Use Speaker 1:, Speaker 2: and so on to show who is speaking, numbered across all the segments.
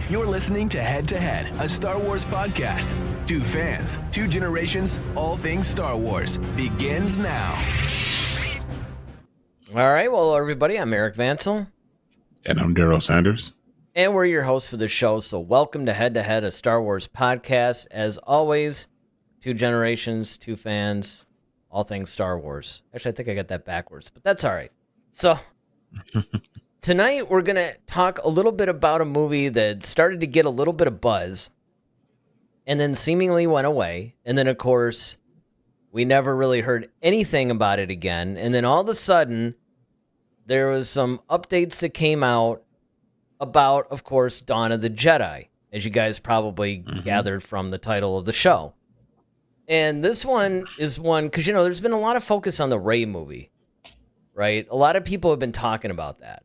Speaker 1: You're listening to Head, a Star Wars podcast. Two fans, two generations, all things Star Wars begins now.
Speaker 2: All right, well, everybody, I'm Eric Vansel.
Speaker 3: And I'm Daryl Sanders.
Speaker 2: And we're your hosts for the show, so welcome to Head, a Star Wars podcast. As always, two generations, two fans, all things Star Wars. Actually, I think I got that backwards, but that's all right. So, tonight we're going to talk a little bit about a movie that started to get a little bit of buzz and then seemingly went away. And then, of course, we never really heard anything about it again. And then all of a sudden, there was some updates that came out about, of course, Dawn of the Jedi, as you guys probably gathered from the title of the show. And this one is one, because, you know, there's been a lot of focus on the Rey movie, right? A lot of people have been talking about that.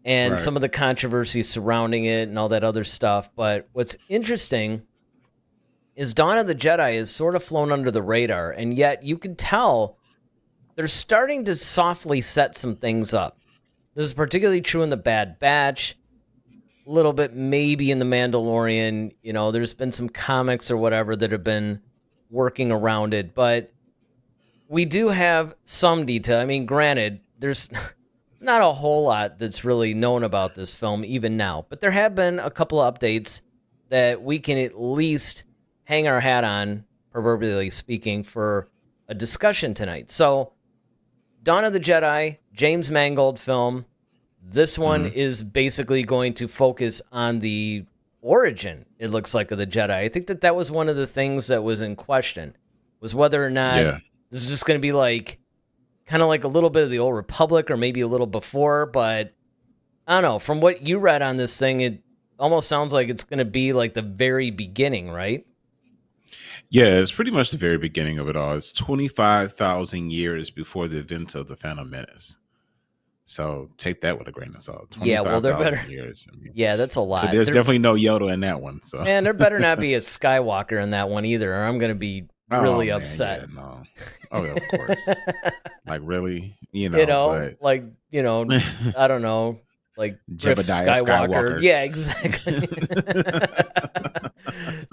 Speaker 2: And some of the controversy surrounding it and all that other stuff. But what's interesting is Dawn of the Jedi is sort of flown under the radar, and yet you can tell they're starting to softly set some things up. This is particularly true in The Bad Batch, a little bit maybe in The Mandalorian. You know, there's been some comics or whatever that have been working around it, but we do have some detail. I mean, granted, there's not a whole lot that's really known about this film even now, but there have been a couple of updates that we can at least hang our hat on, proverbially speaking, for a discussion tonight. So, Dawn of the Jedi, James Mangold film. This one is basically going to focus on the origin, it looks like, of the Jedi. I think that was one of the things that was in question, was whether or not this is just going to be like, kind of like a little bit of the Old Republic or maybe a little before, but I don't know. From what you read on this thing, it almost sounds like it's going to be like the very beginning, right?
Speaker 3: Yeah, it's pretty much the very beginning of it all. It's 25,000 years before the events of the Phantom Menace. So take that with a grain of salt.
Speaker 2: Yeah, well, there better.
Speaker 3: Years. I mean,
Speaker 2: yeah, that's a lot.
Speaker 3: So there's definitely no Yoda in that one. So
Speaker 2: man, there better not be a Skywalker in that one either, or I'm going to be really upset.
Speaker 3: Yeah, no. Oh, yeah, of course. Like really, but...
Speaker 2: like I don't know, like
Speaker 3: Jebediah Skywalker.
Speaker 2: Yeah, exactly.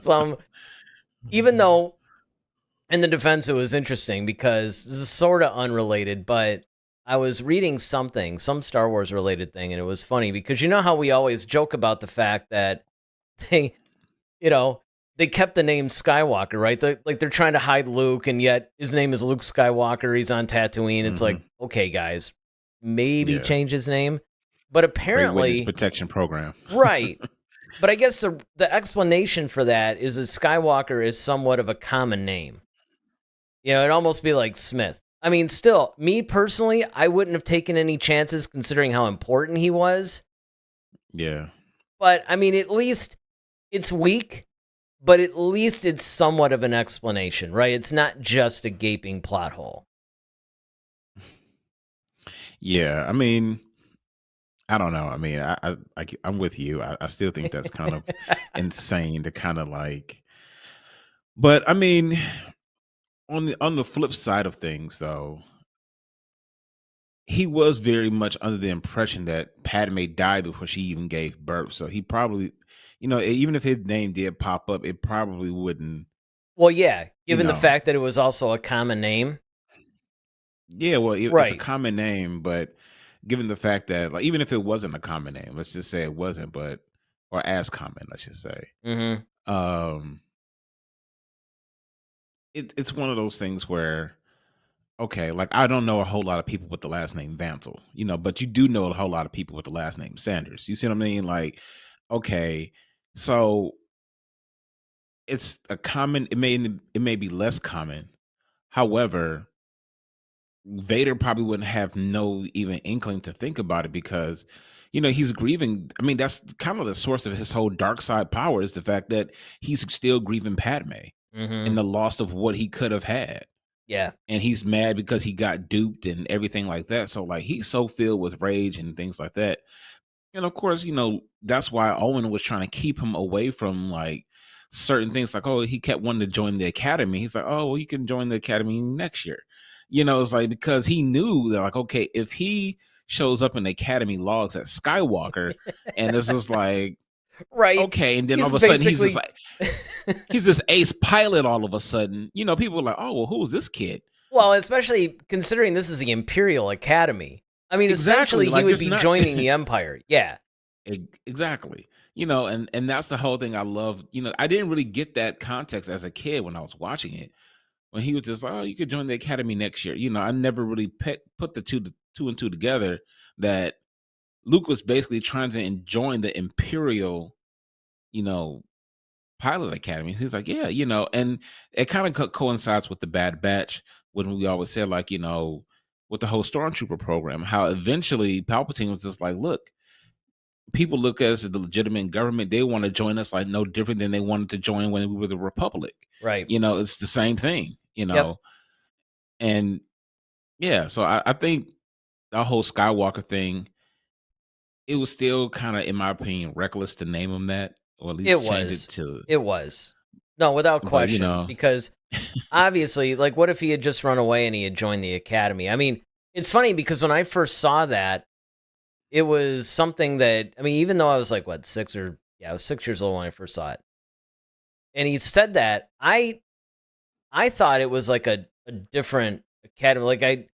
Speaker 2: So. Even though, in the defense, it was interesting because this is sort of unrelated, but I was reading some Star Wars related thing, and it was funny because you know how we always joke about the fact that they kept the name Skywalker, right? They're trying to hide Luke, and yet his name is Luke Skywalker. He's on Tatooine. It's like, okay, guys, maybe change his name, but apparently
Speaker 3: protection program,
Speaker 2: right? But I guess the explanation for that is that Skywalker is somewhat of a common name. You know, it'd almost be like Smith. I mean, still, me personally, I wouldn't have taken any chances considering how important he was.
Speaker 3: Yeah.
Speaker 2: But, I mean, at least it's weak, but at least it's somewhat of an explanation, right? It's not just a gaping plot hole.
Speaker 3: Yeah, I mean... I don't know. I mean, I'm with you. I still think that's kind of insane to kind of like. But I mean, on the flip side of things, though, he was very much under the impression that Padme died before she even gave birth. So he probably, even if his name did pop up, it probably wouldn't.
Speaker 2: Well, yeah, given the fact that it was also a common name.
Speaker 3: Yeah, well, it's a common name, but. Given the fact that, like, even if it wasn't a common name, let's just say it wasn't, or as common, let's just say, it's one of those things where, okay, like I don't know a whole lot of people with the last name Vansel, but you do know a whole lot of people with the last name Sanders. You see what I mean? Like, okay, so it's a common. It may be less common, however. Vader probably wouldn't have no even inkling to think about it because, he's grieving. I mean, that's kind of the source of his whole dark side power is the fact that he's still grieving Padme and the loss of what he could have had.
Speaker 2: Yeah.
Speaker 3: And he's mad because he got duped and everything like that. So like, he's so filled with rage and things like that. And of course, that's why Owen was trying to keep him away from like certain things. Like, oh, he kept wanting to join the academy. He's like, oh, well, you can join the academy next year. It's like, because he knew that, like, okay, if he shows up in the academy logs at Skywalker and this is like,
Speaker 2: Right.
Speaker 3: Okay, and then all
Speaker 2: He's
Speaker 3: of a sudden he's just
Speaker 2: basically
Speaker 3: like he's this ace pilot all of a sudden. People are like, "Oh, well, who's this kid?"
Speaker 2: well, especially considering this is the Imperial Academy. I mean,
Speaker 3: Exactly,
Speaker 2: essentially, he
Speaker 3: like
Speaker 2: would
Speaker 3: it's
Speaker 2: be
Speaker 3: not
Speaker 2: joining the Empire. Yeah.
Speaker 3: exactly. And that's the whole thing I love. I didn't really get that context as a kid when I was watching it. When he was just like, "Oh, you could join the academy next year." I never really put the two and two together that Luke was basically trying to join the Imperial, you know, pilot academy. He's like, "Yeah," and it kind of coincides with the Bad Batch when we always said, like, with the whole Stormtrooper program, how eventually Palpatine was just like, "Look, people look at us as the legitimate government. They want to join us like no different than they wanted to join when we were the Republic.
Speaker 2: Right.
Speaker 3: It's the same thing,
Speaker 2: Yep.
Speaker 3: and yeah. So I think the whole Skywalker thing, it was still kind of, in my opinion, reckless to name him that, or at
Speaker 2: It
Speaker 3: least change it
Speaker 2: was.
Speaker 3: to.
Speaker 2: It was. No, without
Speaker 3: But
Speaker 2: question. Because obviously, like, what if he had just run away and he had joined the Academy? I mean, it's funny because when I first saw that, it was something that, I mean, even though I was like, what, I was 6 years old when I first saw it. And he said that, I thought it was like a different academy. Like, I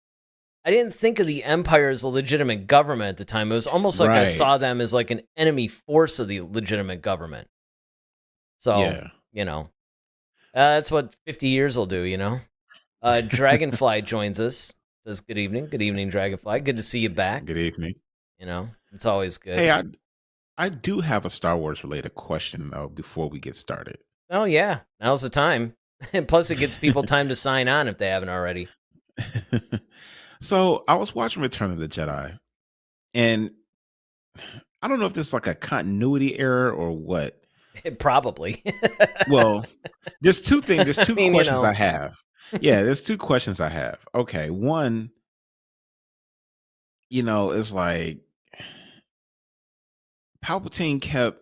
Speaker 2: didn't think of the Empire as a legitimate government at the time. It was almost like I
Speaker 3: right,
Speaker 2: saw them as like an enemy force of the legitimate government. So,
Speaker 3: yeah.
Speaker 2: that's what 50 years will do. Dragonfly joins us. Says, good evening. Good evening, Dragonfly. Good to see you back.
Speaker 3: Good evening.
Speaker 2: It's always
Speaker 3: Hey,
Speaker 2: good.
Speaker 3: I do have a Star Wars related question though before we get started.
Speaker 2: Oh, yeah. Now's the time. And plus, it gets people time to sign on if they haven't already.
Speaker 3: So I was watching Return of the Jedi, and I don't know if this is like a continuity error or what.
Speaker 2: Probably.
Speaker 3: Well, there's two things. There's
Speaker 2: I
Speaker 3: two
Speaker 2: mean,
Speaker 3: questions I have. Yeah, there's two questions I have. Okay, one, is like Palpatine kept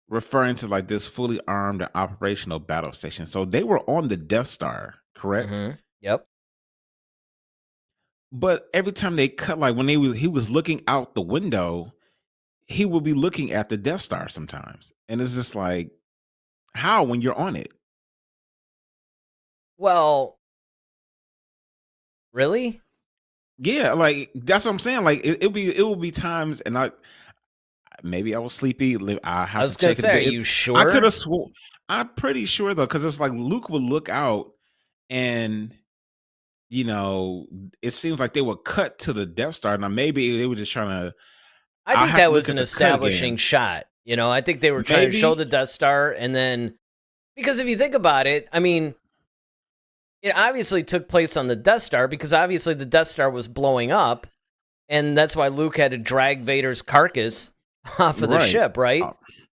Speaker 3: referring to like this fully armed and operational battle station. So they were on the Death Star, correct?
Speaker 2: Yep.
Speaker 3: But every time they cut, like when he was looking out the window, he would be looking at the Death Star sometimes. And it's just like, how when you're on it?
Speaker 2: Well, really?
Speaker 3: Yeah, like that's what I'm saying. Like it will be times, and maybe I was sleepy. I
Speaker 2: I
Speaker 3: have to
Speaker 2: was going to
Speaker 3: check it,
Speaker 2: say, are
Speaker 3: but
Speaker 2: you
Speaker 3: I could
Speaker 2: sure?
Speaker 3: have sworn. I'm pretty sure though, because it's like Luke would look out, and you know, it seems like they would cut to the Death Star. Now maybe they were just trying to.
Speaker 2: I
Speaker 3: I
Speaker 2: think
Speaker 3: have
Speaker 2: that
Speaker 3: to look
Speaker 2: was
Speaker 3: at
Speaker 2: an
Speaker 3: the cut
Speaker 2: establishing
Speaker 3: again.
Speaker 2: shot. I think they were trying to show the
Speaker 3: Maybe
Speaker 2: Death Star and then, because if you think about it, I mean, it obviously took place on the Death Star because obviously the Death Star was blowing up, and that's why Luke had to drag Vader's carcass off of the
Speaker 3: right.
Speaker 2: ship, right?
Speaker 3: Uh,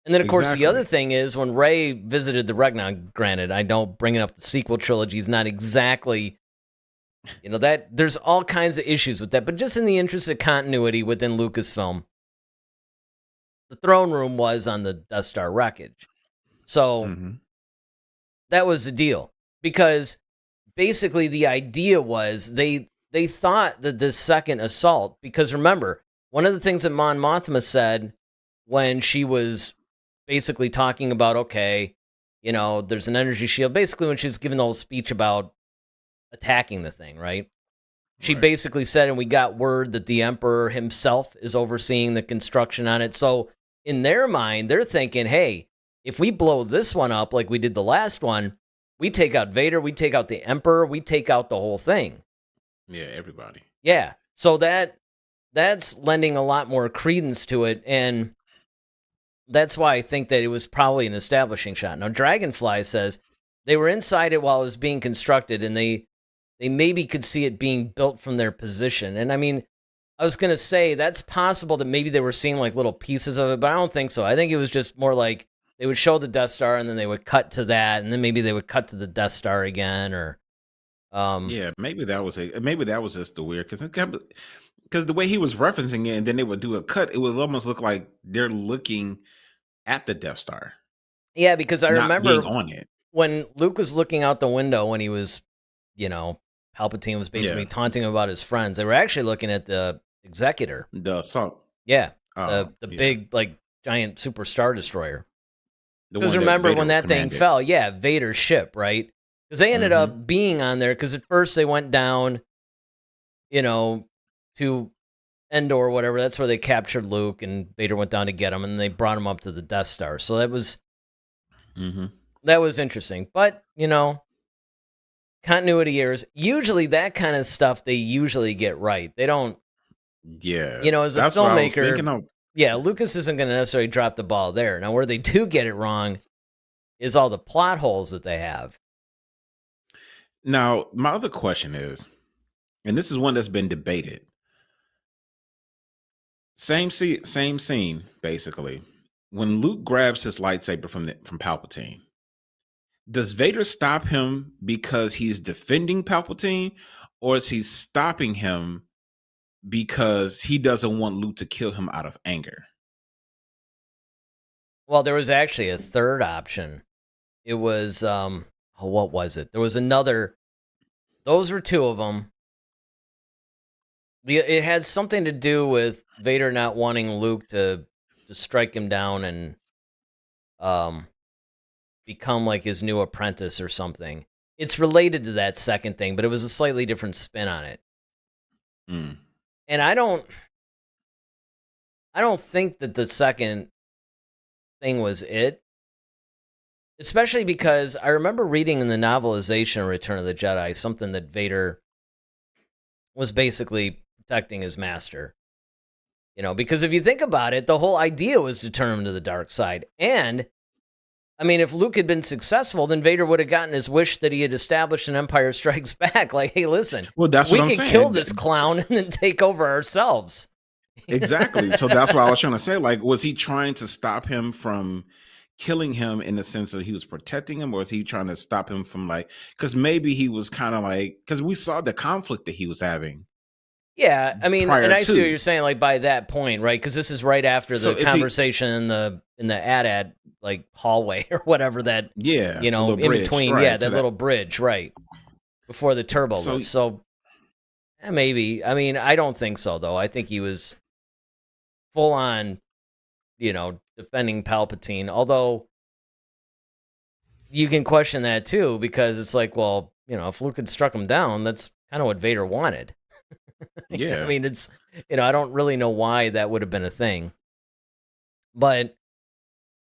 Speaker 2: And then, of course, the other
Speaker 3: exactly.
Speaker 2: thing is when Rey visited the wreck. Now, granted, I know bringing up the sequel trilogy is not exactly, that there's all kinds of issues with that, but just in the interest of continuity within Lucasfilm, the throne room was on the Death Star wreckage. So
Speaker 3: Hmm.
Speaker 2: that was the deal because basically the idea was they thought that this second assault, because remember, one of the things that Mon Mothma said when she was basically talking about, okay, there's an energy shield, basically when she was giving the whole speech about attacking the thing, right? She
Speaker 3: Right.
Speaker 2: basically said, and we got word that the Emperor himself is overseeing the construction on it. So in their mind, they're thinking, hey, if we blow this one up like we did the last one, we take out Vader, we take out the Emperor, we take out the whole thing.
Speaker 3: Yeah. Everybody.
Speaker 2: Yeah. So that's lending a lot more credence to it. And that's why I think that it was probably an establishing shot. Now, Dragonfly says they were inside it while it was being constructed, and they maybe could see it being built from their position. And I mean, I was going to say that's possible that maybe they were seeing like little pieces of it, but I don't think so. I think it was just more like they would show the Death Star and then they would cut to that, and then maybe they would cut to the Death Star again, or
Speaker 3: Yeah. Maybe that was maybe that was just the weird because the way he was referencing it, and then they would do a cut, it would almost look like they're looking at the Death Star,
Speaker 2: yeah, because I
Speaker 3: not being
Speaker 2: remember
Speaker 3: on it.
Speaker 2: when Luke was looking out the window when he was, you know, Palpatine was basically
Speaker 3: Yeah.
Speaker 2: taunting him about his friends. They were actually looking at the Executor.
Speaker 3: The assault.
Speaker 2: Yeah,
Speaker 3: Oh,
Speaker 2: the
Speaker 3: yeah.
Speaker 2: big like giant super Star Destroyer.
Speaker 3: The
Speaker 2: Because
Speaker 3: one that
Speaker 2: remember
Speaker 3: Vader
Speaker 2: when that thing
Speaker 3: commanded.
Speaker 2: fell? Yeah, Vader's ship, right? Because they ended
Speaker 3: Mhm.
Speaker 2: up being on there. Because at first they went down, to Endor or whatever. That's where they captured Luke, and Vader went down to get him, and they brought him up to the Death Star. So
Speaker 3: Mhm.
Speaker 2: that was interesting. But continuity errors. Usually that kind of stuff they usually get right. They don't.
Speaker 3: Yeah.
Speaker 2: As a
Speaker 3: That's what I was
Speaker 2: filmmaker,
Speaker 3: thinking of.
Speaker 2: yeah, Lucas isn't going to necessarily drop the ball there. Now, where they do get it wrong is all the plot holes that they have.
Speaker 3: Now, my other question is, and this is one that's been debated. Same scene, basically. When Luke grabs his lightsaber from Palpatine, does Vader stop him because he's defending Palpatine, or is he stopping him because he doesn't want Luke to kill him out of anger?
Speaker 2: Well, there was actually a third option. It was what was it? There was another. Those were two of them. It had something to do with Vader not wanting Luke to strike him down and become like his new apprentice or something. It's related to that second thing, but it was a slightly different spin on it.
Speaker 3: Mm.
Speaker 2: And I don't think that the second thing was it. Especially because I remember reading in the novelization of Return of the Jedi something that Vader was basically protecting his master. Because if you think about it, the whole idea was to turn him to the dark side. And, I mean, if Luke had been successful, then Vader would have gotten his wish that he had established an Empire Strikes Back. Like, hey, listen,
Speaker 3: Well, that's
Speaker 2: we
Speaker 3: what I'm
Speaker 2: could
Speaker 3: saying.
Speaker 2: kill this clown and then take over ourselves.
Speaker 3: Exactly. So that's what I was trying to say. Like, was he trying to stop him from killing him in the sense that he was protecting him, or was he trying to stop him from because maybe he was kind of because we saw the conflict that he was having.
Speaker 2: Yeah, I mean, and
Speaker 3: prior
Speaker 2: I see what
Speaker 3: to.
Speaker 2: you're saying, like, by that point, right? Because this is right after
Speaker 3: So
Speaker 2: the
Speaker 3: is he?
Speaker 2: conversation in the AT-AT, like, hallway or whatever that,
Speaker 3: Yeah, the little
Speaker 2: in
Speaker 3: bridge,
Speaker 2: between,
Speaker 3: right?
Speaker 2: yeah,
Speaker 3: To
Speaker 2: that
Speaker 3: that.
Speaker 2: little bridge, right, before the turbo
Speaker 3: So
Speaker 2: lift. So, maybe. I mean, I don't think so, though. I think he was full on, defending Palpatine. Although, you can question that, too, because it's like, well, if Luke had struck him down, that's kind of what Vader wanted.
Speaker 3: yeah,
Speaker 2: I mean, it's, I don't really know why that would have been a thing. But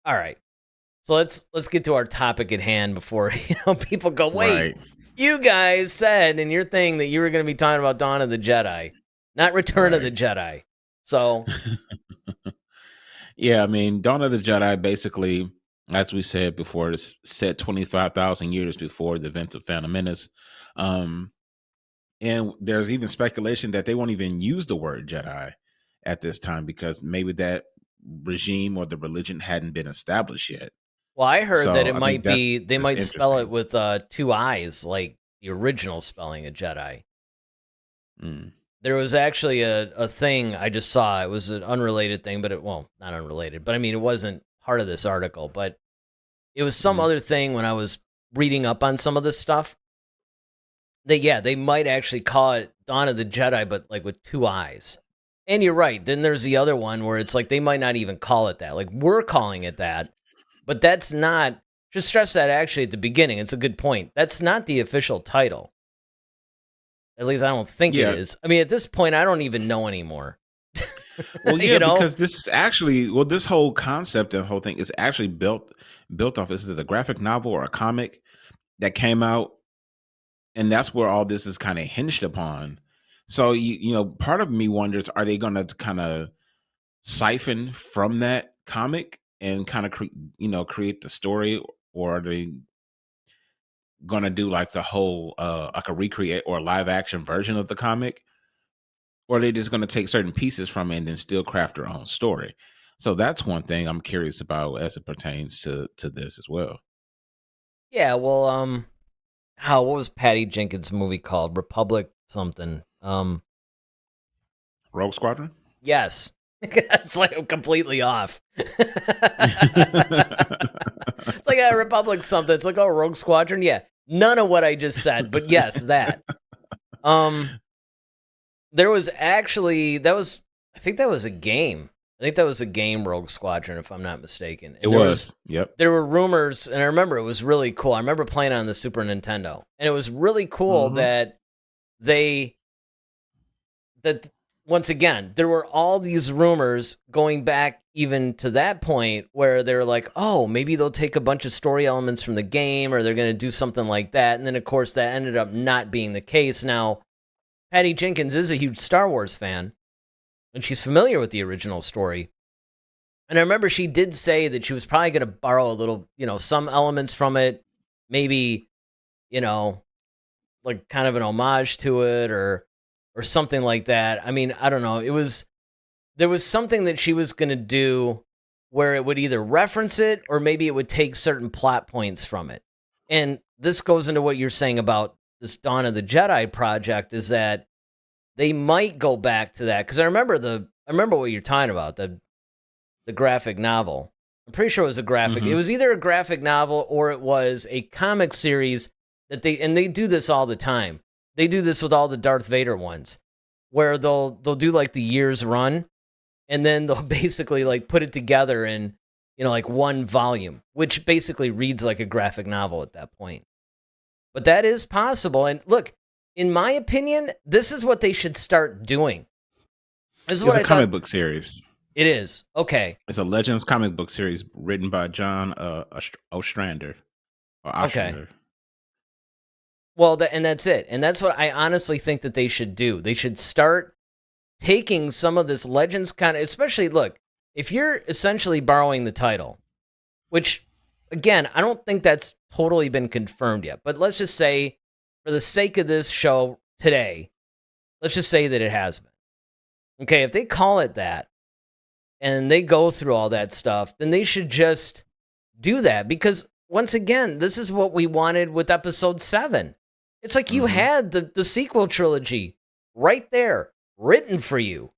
Speaker 2: all right. So let's get to our topic at hand before, people go, "Wait,
Speaker 3: right,
Speaker 2: you guys said in your thing that you were going to be talking about Dawn of the Jedi, not Return of the
Speaker 3: right.
Speaker 2: Jedi." So,
Speaker 3: Yeah, I mean, Dawn of the Jedi basically, as we said before, is set 25,000 years before the events of Phantom Menace. Um, And there's even speculation that they won't even use the word Jedi at this time because maybe that regime or the religion hadn't been established yet.
Speaker 2: well, I heard that
Speaker 3: So
Speaker 2: it
Speaker 3: I think
Speaker 2: might be they
Speaker 3: that's
Speaker 2: might spell it
Speaker 3: interesting.
Speaker 2: with two eyes, like the original spelling of Jedi.
Speaker 3: Mm.
Speaker 2: There was actually a thing I just saw. It was an unrelated thing, but not unrelated, but I mean, it wasn't part of this article, but it was some
Speaker 3: Mhm.
Speaker 2: other thing when I was reading up on some of this stuff. They might actually call it Dawn of the Jedi, but like with two eyes. And you're right. Then there's the other one where it's like they might not even call it that. Like we're calling it that, but that's not. Just stress that actually at the beginning. It's a good point. That's not the official title. At least I don't think it
Speaker 3: Yeah.
Speaker 2: is. I mean, at this point, I don't even know anymore.
Speaker 3: Well, yeah,
Speaker 2: You know?
Speaker 3: because this is actually this whole concept and whole thing is actually built off. Is it a graphic novel or a comic that came out, and that's where all this is kind of hinged upon. So part of me wonders, are they going to kind of siphon from that comic and kind of create the story, or are they going to do like the whole like a recreate or a live action version of the comic, or are they just going to take certain pieces from it and then still craft their own story? So that's one thing I'm curious about as it pertains to this as well.
Speaker 2: Yeah, well, what was Patty Jenkins' movie called? Republic something.
Speaker 3: Rogue Squadron.
Speaker 2: Yes. It's like I'm completely off. It's like a Republic something. It's like, oh, Rogue Squadron. Yeah. None of what I just said, but yes, that. There was actually I think that was a game. I think that was a game, Rogue Squadron, if I'm not mistaken.
Speaker 3: It
Speaker 2: And
Speaker 3: was. Yep.
Speaker 2: there were rumors, and I remember it was really cool. I remember playing on the Super Nintendo, and it was really cool
Speaker 3: Mhm.
Speaker 2: that once again, there were all these rumors going back even to that point where they're like, oh, maybe they'll take a bunch of story elements from the game or they're going to do something like that. And then, of course, that ended up not being the case. Now, Patty Jenkins is a huge Star Wars fan, and she's familiar with the original story. And I remember she did say that she was probably going to borrow a little, some elements from it, maybe, you know, like kind of an homage to it or something like that. I mean, I don't know. There was something that she was going to do where it would either reference it or maybe it would take certain plot points from it. And this goes into what you're saying about this Dawn of the Jedi project is that they might go back to that cuz I remember what you're talking about, the graphic novel. I'm pretty sure it was a graphic. It
Speaker 3: Mhm.
Speaker 2: was either a graphic novel or it was a comic series that they do this all the time. They do this with all the Darth Vader ones, where they'll do like the year's run, and then they'll basically like put it together in like one volume, which basically reads like a graphic novel at that point. But that is possible. And look, in my opinion, this is what they should start doing. This is
Speaker 3: It's
Speaker 2: what
Speaker 3: a
Speaker 2: I
Speaker 3: comic
Speaker 2: thought
Speaker 3: book series.
Speaker 2: it is. Okay.
Speaker 3: It's a Legends comic book series written by John Ostrander or
Speaker 2: Okay.
Speaker 3: Ostrander.
Speaker 2: Well, and that's it. And that's what I honestly think that they should do. They should start taking some of this Legends kind of, especially look, if you're essentially borrowing the title, which again, I don't think that's totally been confirmed yet, but let's just say for the sake of this show today, let's just say that it has been. Okay, if they call it that and they go through all that stuff, then they should just do that because once again, this is what we wanted with episode 7. It's like you
Speaker 3: Mhm.
Speaker 2: had the sequel trilogy right there, written for you.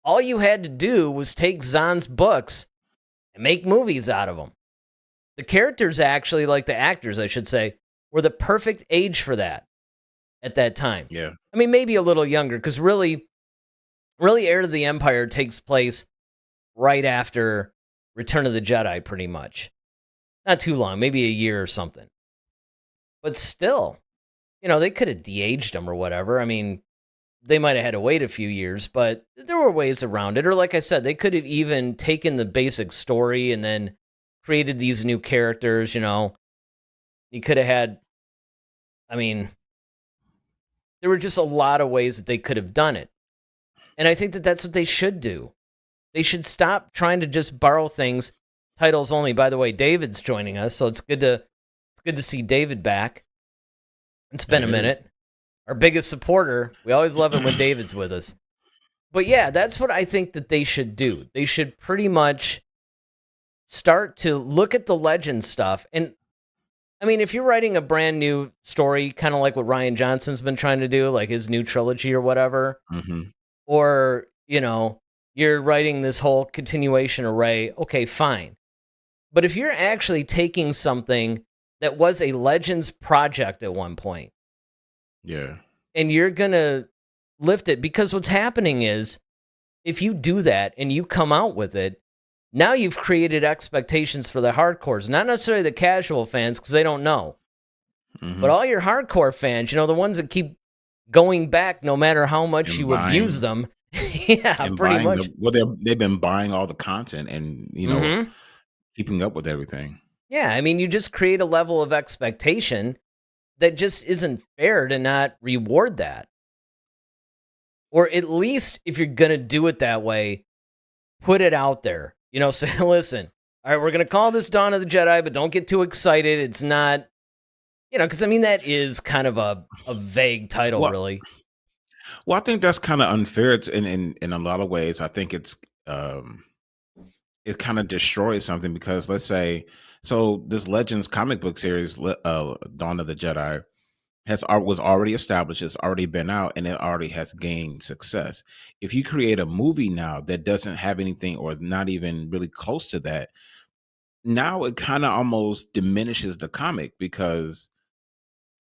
Speaker 2: All you had to do was take Zahn's books and make movies out of them. The characters actually, like the actors, I should say, were the perfect age for that at that time.
Speaker 3: Yeah.
Speaker 2: I mean, maybe a little younger, because really, Heir to the Empire takes place right after Return of the Jedi, pretty much. Not too long, maybe a year or something. But still, they could have de-aged them or whatever. I mean, they might have had to wait a few years, but there were ways around it. Or like I said, they could have even taken the basic story and then created these new characters, You could have had, I mean, there were just a lot of ways that they could have done it. And I think that that's what they should do. They should stop trying to just borrow things, titles only. By the way, David's joining us, so it's good to see David back. It's been a
Speaker 3: Hey.
Speaker 2: minute. Our biggest supporter. We always love it when David's with us. But yeah, that's what I think that they should do. They should pretty much start to look at the legend stuff. And I mean, if you're writing a brand new story, kind of like what Ryan Johnson's been trying to do, like his new trilogy or whatever,
Speaker 3: Mhm.
Speaker 2: or, you're writing this whole continuation array, okay, fine. But if you're actually taking something that was a Legends project at one point,
Speaker 3: Yeah.
Speaker 2: and you're going to lift it, because what's happening is if you do that and you come out with it, now you've created expectations for the hardcores, not necessarily the casual fans because they don't know,
Speaker 3: Mhm.
Speaker 2: but all your hardcore fans, the ones that keep going back no matter how much
Speaker 3: And
Speaker 2: you abuse
Speaker 3: buying
Speaker 2: them. Yeah,
Speaker 3: and
Speaker 2: pretty
Speaker 3: buying
Speaker 2: much.
Speaker 3: the well, they've been buying all the content and,
Speaker 2: Hmm.
Speaker 3: keeping up with everything.
Speaker 2: Yeah, I mean, you just create a level of expectation that just isn't fair to not reward that. Or at least if you're going to do it that way, put it out there. Say, listen, all right, we're going to call this Dawn of the Jedi, but don't get too excited. It's not, because I mean, that is kind of a vague title,
Speaker 3: Well,
Speaker 2: really.
Speaker 3: I think that's kind of unfair. It's in a lot of ways. I think um it kind of destroys something because let's say so this Legends comic book series, Dawn of the Jedi, was already established. It's already been out, and it already has gained success. If you create a movie now that doesn't have anything or is not even really close to that, now it kind of almost diminishes the comic because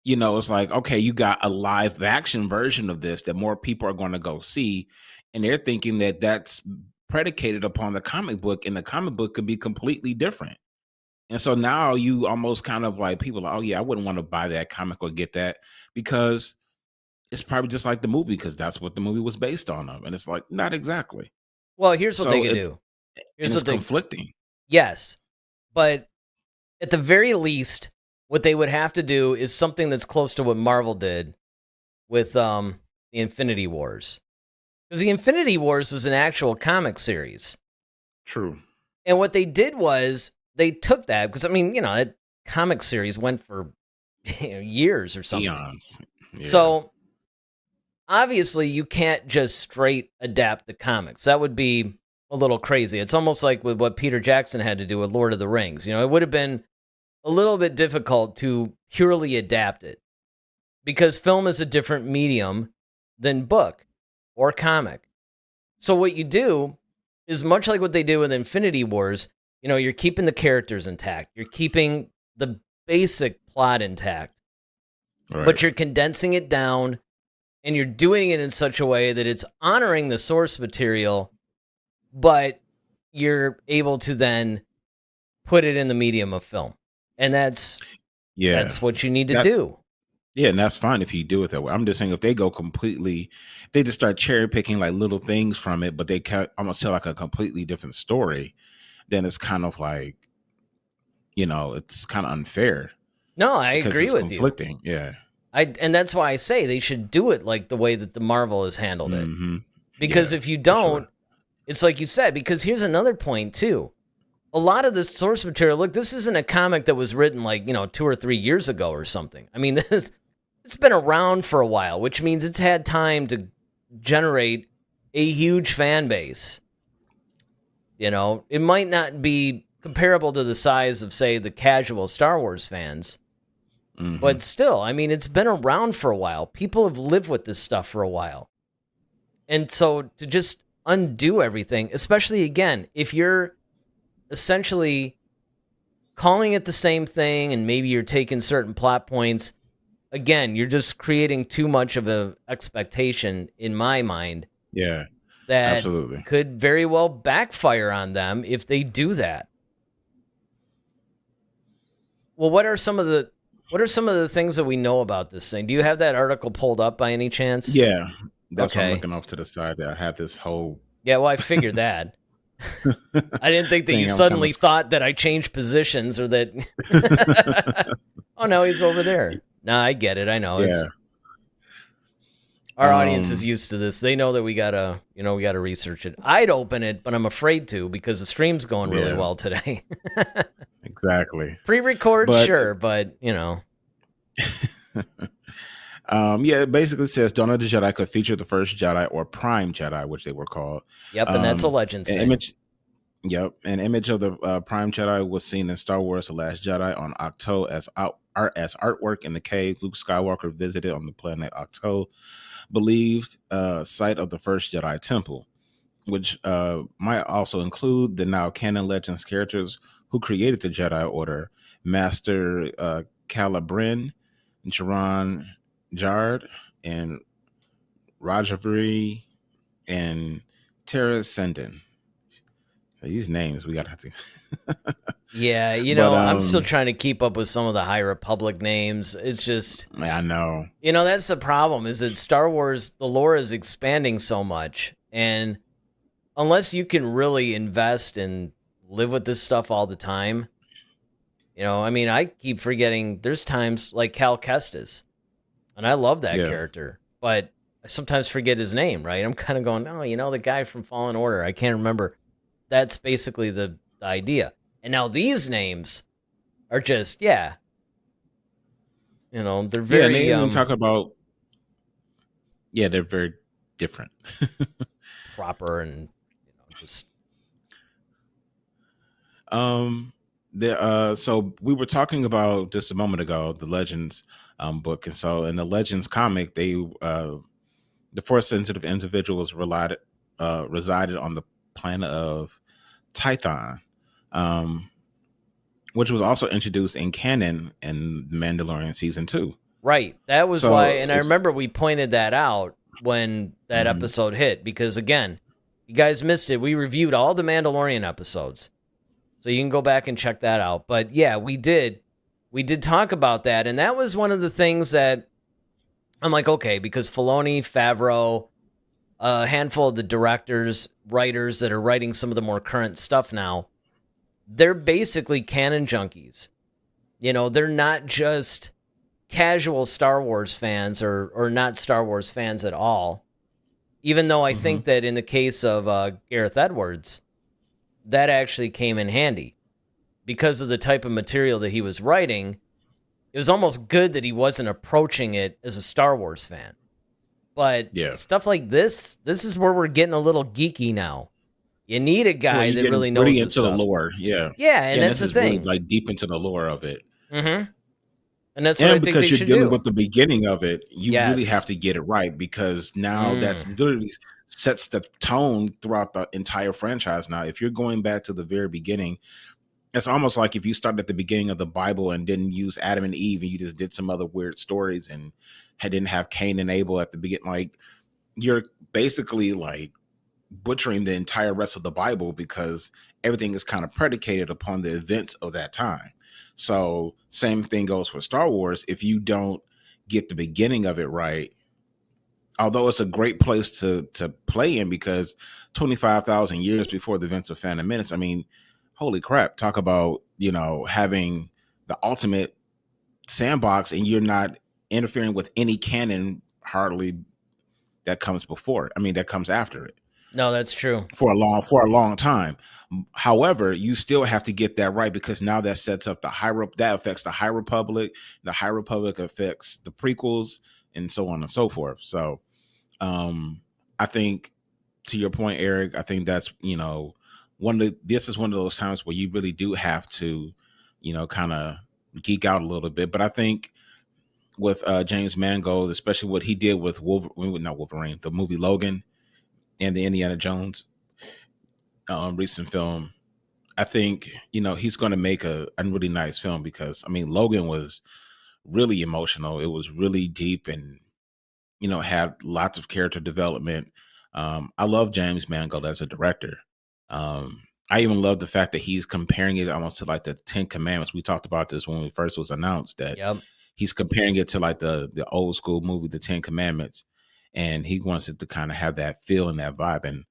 Speaker 3: it's like, okay, you got a live action version of this that more people are going to go see, and they're thinking that that's predicated upon the comic book, and the comic book could be completely different. And so now you almost kind of like people are, oh yeah, I wouldn't want to buy that comic or get that because it's probably just like the movie because that's what the movie was based on of. And it's like, not exactly.
Speaker 2: Well, here's what they
Speaker 3: So
Speaker 2: could
Speaker 3: it's
Speaker 2: do.
Speaker 3: and it's conflicting.
Speaker 2: Yes, but at the very least, what they would have to do is something that's close to what Marvel did with the Infinity Wars. Because the Infinity Wars was an actual comic series.
Speaker 3: True.
Speaker 2: And what they did was they took that, because, I mean, that comic series went for years or something.
Speaker 3: Eons. Yeah.
Speaker 2: So, obviously, you can't just straight adapt the comics. That would be a little crazy. It's almost like with what Peter Jackson had to do with Lord of the Rings. It would have been a little bit difficult to purely adapt it because film is a different medium than book or comic. So what you do is much like what they did with Infinity Wars. You're keeping the characters intact. You're keeping the basic plot intact,
Speaker 3: Right.
Speaker 2: but you're condensing it down and you're doing it in such a way that it's honoring the source material, but you're able to then put it in the medium of film. And that's what you need to do.
Speaker 3: Yeah, and that's fine if you do it that way. I'm just saying if they go completely, they just start cherry picking like little things from it, but they can almost tell like a completely different story, then it's kind of like, it's kind of unfair.
Speaker 2: No, I agree with
Speaker 3: conflicting. Yeah.
Speaker 2: And that's why I say they should do it like the way that the Marvel has handled it.
Speaker 3: Mm-hmm.
Speaker 2: Because if you don't, it's like you said, because here's another point too. A lot of this source material, look, this isn't a comic that was written like, 2 or 3 years ago or something. I mean, it's been around for a while, which means it's had time to generate a huge fan base. It might not be comparable to the size of, say, the casual Star Wars fans, but still, I mean, it's been around for a while. People have lived with this stuff for a while. And so to just undo everything, especially, again, if you're essentially calling it the same thing and maybe you're taking certain plot points, again, you're just creating too much of an expectation in my mind.
Speaker 3: Yeah,
Speaker 2: that
Speaker 3: absolutely
Speaker 2: could very well backfire on them if they do that. Well, what are some of the things that we know about this thing? Do you have that article pulled up by any chance?
Speaker 3: Yeah, that's what I'm looking off to the side there. I have this whole.
Speaker 2: Yeah, well, I figured that. I didn't think that you suddenly thought that I changed positions or that. Oh no, he's over there. No, I get it. I know.
Speaker 3: Yeah.
Speaker 2: Our audience is used to this. They know that we gotta research it. I'd open it, but I'm afraid to because the stream's going really well today.
Speaker 3: Exactly.
Speaker 2: Pre-record, sure, but
Speaker 3: Yeah, it basically says Dawn of the Jedi could feature the first Jedi or Prime Jedi, which they were called.
Speaker 2: Yep, and that's a legend thing.
Speaker 3: An image of the Prime Jedi was seen in Star Wars: The Last Jedi on Ahch-To as artwork in the cave Luke Skywalker visited on the planet Ahch-To, believed site of the first Jedi Temple, which might also include the now canon Legends characters who created the Jedi Order: Master Calibrin, Jaron Jard, and Rajavari, and Terra Sendin. These names we gotta have to.
Speaker 2: Yeah, I'm still trying to keep up with some of the High Republic names. It's just,
Speaker 3: I know.
Speaker 2: That's the problem. Is that Star Wars, the lore is expanding so much, and unless you can really invest and live with this stuff all the time, I keep forgetting. There's times like Cal Kestis, and I love that character, but I sometimes forget his name. Right? I'm kind of going, oh, the guy from Fallen Order. I can't remember. That's basically the idea. And now these names are just, they're very.
Speaker 3: They even talk about. Yeah, they're very different.
Speaker 2: Proper and just.
Speaker 3: So we were talking about just a moment ago the Legends book, and so in the Legends comic, they the Force sensitive individuals resided on the planet of Tython, which was also introduced in canon in The Mandalorian season 2.
Speaker 2: Right. That was why, and I remember we pointed that out when that episode hit, because again, You guys missed it. We reviewed all the Mandalorian episodes. So you can go back and check that out. But yeah, we did talk about that. And that was one of the things that I'm like, okay, because Filoni, Favreau, a handful of the directors, writers that are writing some of the more current stuff now, they're basically canon junkies. You know, they're not just casual Star Wars fans or not Star Wars fans at all. Even though I think that in the case of Gareth Edwards, that actually came in handy because of the type of material that he was writing. It was almost good that he wasn't approaching it as a Star Wars fan. But stuff like this is where we're getting a little geeky now. You need a guy that really knows
Speaker 3: really
Speaker 2: his
Speaker 3: into
Speaker 2: stuff.
Speaker 3: the lore. Yeah,
Speaker 2: and that's the thing.
Speaker 3: Really, like deep into the lore of it.
Speaker 2: And that's what I think they should do.
Speaker 3: Because you're dealing with the beginning of it, you really have to get it right, because now that's literally sets the tone throughout the entire franchise. Now, if you're going back to the very beginning, it's almost like if you started at the beginning of the Bible and didn't use Adam and Eve and you just did some other weird stories and didn't have Cain and Abel at the beginning, like you're basically like butchering the entire rest of the Bible, because everything is kind of predicated upon the events of that time. So same thing goes for Star Wars. If you don't get the beginning of it right, although it's a great place to play in, because 25,000 years before the events of Phantom Menace, I mean, holy crap, talk about, you know, having the ultimate sandbox and you're not interfering with any canon hardly that comes before it. I mean, that comes after it.
Speaker 2: No, that's true.
Speaker 3: For a long time. However, you still have to get that right, because now that sets up that affects the High Republic. The High Republic affects the prequels and so on and so forth. So I think, to your point, Eric, I think that's, you know, this is one of those times where you really do have to, you know, kind of geek out a little bit. But I think with James Mangold, especially what he did with Wolverine, the movie Logan, and the Indiana Jones recent film, I think, you know, he's going to make a really nice film, because, I mean, Logan was really emotional. It was really deep and, you know, had lots of character development. I love James Mangold as a director. I even love the fact that he's comparing it almost to like the 10 Commandments. We talked about this when we first was announced, that he's comparing it to like the old school movie, the 10 Commandments. And he wants it to kind of have that feel and that vibe. And,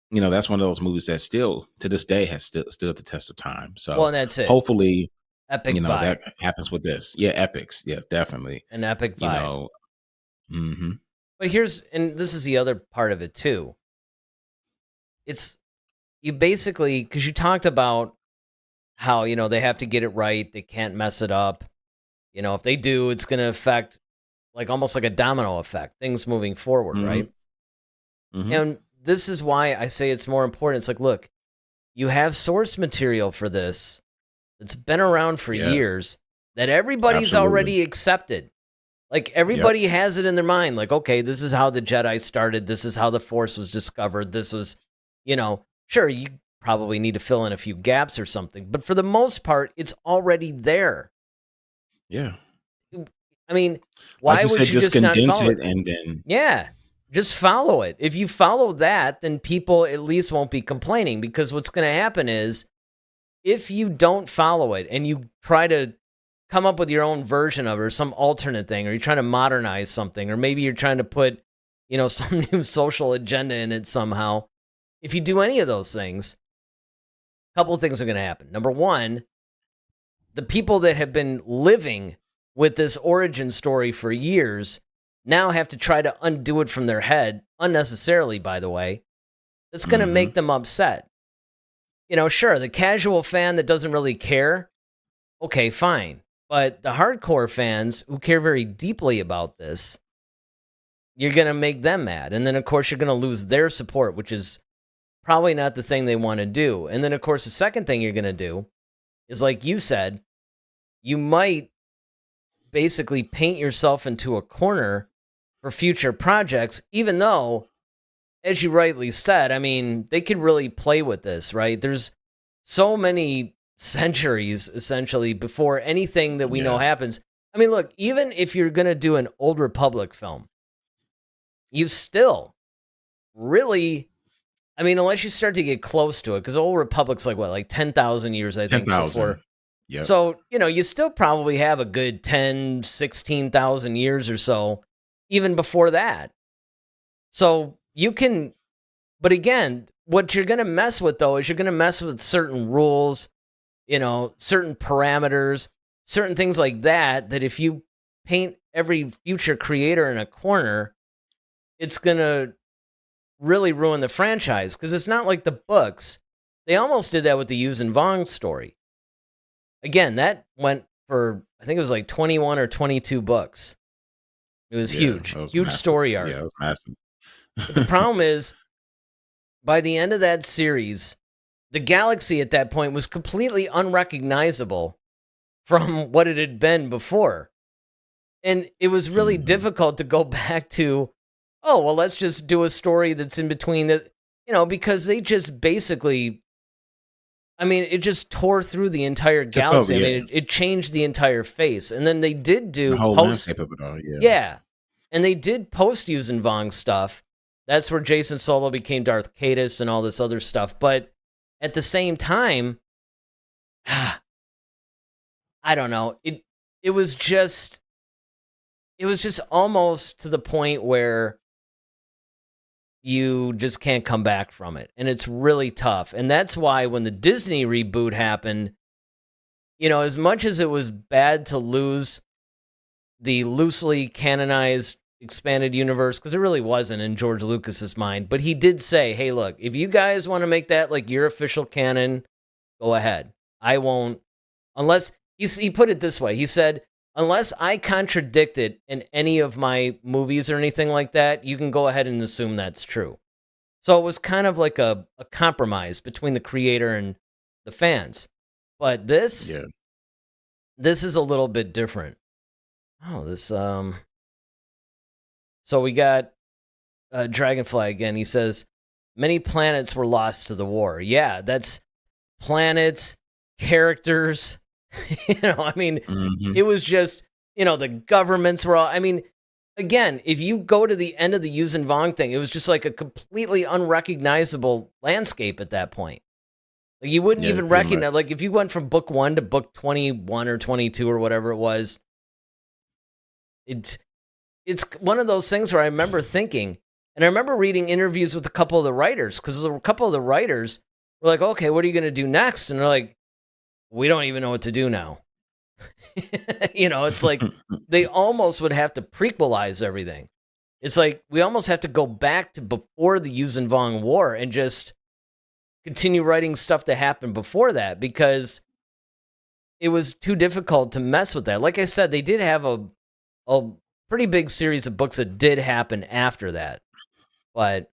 Speaker 3: you know, that's one of those movies that still, to this day, has stood the test of time. So,
Speaker 2: well, and that's it.
Speaker 3: Hopefully,
Speaker 2: epic
Speaker 3: you know,
Speaker 2: vibe.
Speaker 3: that happens with this. Yeah, epics. Yeah, definitely.
Speaker 2: An epic vibe.
Speaker 3: You know,
Speaker 2: But this is the other part of it, too. It's, you basically, because you talked about how, you know, they have to get it right. They can't mess it up. You know, if they do, it's going to affect, like almost like a domino effect, things moving forward, right? And this is why I say it's more important. It's like, look, you have source material for this that's been around for years that everybody's already accepted. Like, everybody has it in their mind. Like, okay, this is how the Jedi started. This is how the Force was discovered. This was, you know, sure, you probably need to fill in a few gaps or something. But for the most part, it's already there.
Speaker 3: Yeah.
Speaker 2: I mean, why would you just not follow it?
Speaker 3: And then
Speaker 2: just follow it. If you follow that, then people at least won't be complaining, because what's going to happen is, if you don't follow it and you try to come up with your own version of it, or some alternate thing, or you're trying to modernize something, or maybe you're trying to put, you know, some new social agenda in it somehow. If you do any of those things, a couple of things are going to happen. Number one, the people that have been living with this origin story for years now have to try to undo it from their head, unnecessarily, by the way. That's going to make them upset. You know, sure, the casual fan that doesn't really care, okay, fine. But the hardcore fans who care very deeply about this, you're going to make them mad. And then, of course, you're going to lose their support, which is probably not the thing they want to do. And then, of course, the second thing you're going to do is, like you said, you might basically paint yourself into a corner for future projects, even though, as you rightly said, I mean, they could really play with this, right? There's so many centuries, essentially, before anything that we know happens. I mean, look, even if you're going to do an Old Republic film, you still really, I mean, unless you start to get close to it, because Old Republic's like 10,000 years, I think,
Speaker 3: 10,000.
Speaker 2: before.
Speaker 3: Yep.
Speaker 2: So, you still probably have a good 10, 16,000 years or so, even before that. So you can, but again, what you're going to mess with, though, is you're going to mess with certain rules, certain parameters, certain things like that if you paint every future creator in a corner, it's going to really ruin the franchise, because it's not like the books. They almost did that with the Yuuzhan Vong story. Again, that went for, I think it was like 21 or 22 books. It was huge. Huge
Speaker 3: massive.
Speaker 2: story arc.
Speaker 3: Yeah, it was massive.
Speaker 2: But the problem is, by the end of that series, the galaxy at that point was completely unrecognizable from what it had been before. And it was really difficult to go back to, oh, well, let's just do a story that's in between that, because they just basically, I mean, it just tore through the entire galaxy.
Speaker 3: over,
Speaker 2: I mean, it changed the entire face. And then they did do
Speaker 3: the whole
Speaker 2: post.
Speaker 3: landscape of it all. Yeah.
Speaker 2: Yeah. And they did post Yuuzhan Vong stuff. That's where Jason Solo became Darth Caedus and all this other stuff. But at the same time, I don't know. It was just almost to the point where you just can't come back from it. And it's really tough. And that's why when the Disney reboot happened, as much as it was bad to lose the loosely canonized expanded universe, because it really wasn't in George Lucas's mind, but he did say, hey, look, if you guys want to make that like your official canon, go ahead. I won't, unless, he put it this way. He said, unless I contradict it in any of my movies or anything like that, you can go ahead and assume that's true. So it was kind of like a compromise between the creator and the fans. But this is a little bit different. Oh, this, so we got Dragonfly again. He says, many planets were lost to the war. Yeah, that's planets, characters. I mean, it was just, the governments were all, I mean, again, if you go to the end of the Yuuzhan Vong thing, it was just like a completely unrecognizable landscape at that point. Like you wouldn't even recognize, like if you went from book 1 to book 21 or 22 or whatever it was, it's one of those things where I remember thinking, and I remember reading interviews with a couple of the writers, because a couple of the writers were like, okay, what are you going to do next? And they're like, we don't even know what to do now. It's like they almost would have to prequelize everything. It's like we almost have to go back to before the Yuuzhan Vong War and just continue writing stuff that happened before that, because it was too difficult to mess with that. Like I said, they did have a pretty big series of books that did happen after that. But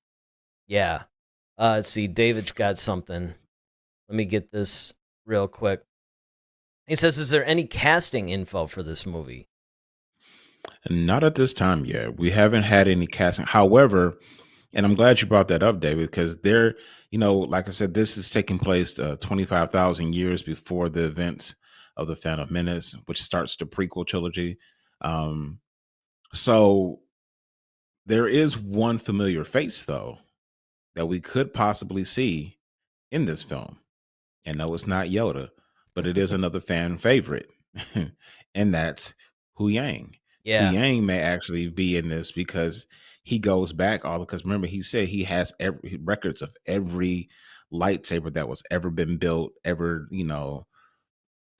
Speaker 2: yeah, let's see. David's got something. Let me get this real quick. He says, is there any casting info for this movie?
Speaker 3: Not at this time yet. We haven't had any casting. However, and I'm glad you brought that up, David, because there, like I said, this is taking place 25,000 years before the events of the Phantom Menace, which starts the prequel trilogy. So there is one familiar face, though, that we could possibly see in this film. And no, it's not Yoda, but it is another fan favorite, and that's Hu Yang.
Speaker 2: Yeah.
Speaker 3: Hu Yang may actually be in this because he goes back because remember, he said he has records of every lightsaber that was ever been built,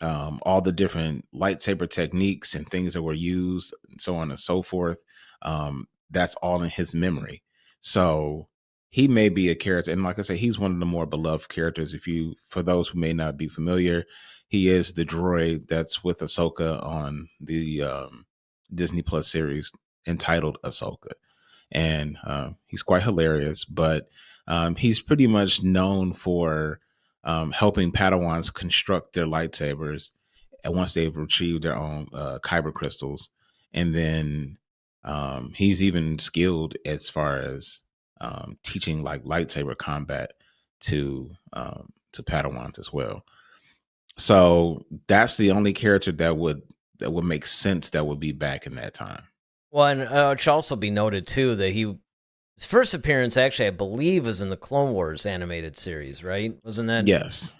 Speaker 3: all the different lightsaber techniques and things that were used, and so on and so forth. That's all in his memory. So he may be a character, and like I said, he's one of the more beloved characters. For those who may not be familiar, he is the droid that's with Ahsoka on the Disney Plus series entitled Ahsoka, and he's quite hilarious. But he's pretty much known for helping Padawans construct their lightsabers, and once they've retrieved their own kyber crystals, and then he's even skilled as far as teaching like lightsaber combat to Padawans as well. So that's the only character that would make sense that would be back in that time.
Speaker 2: Well, and it should also be noted too that he His first appearance, actually, I believe, was in the Clone Wars animated series, right? Wasn't that?
Speaker 3: Yes.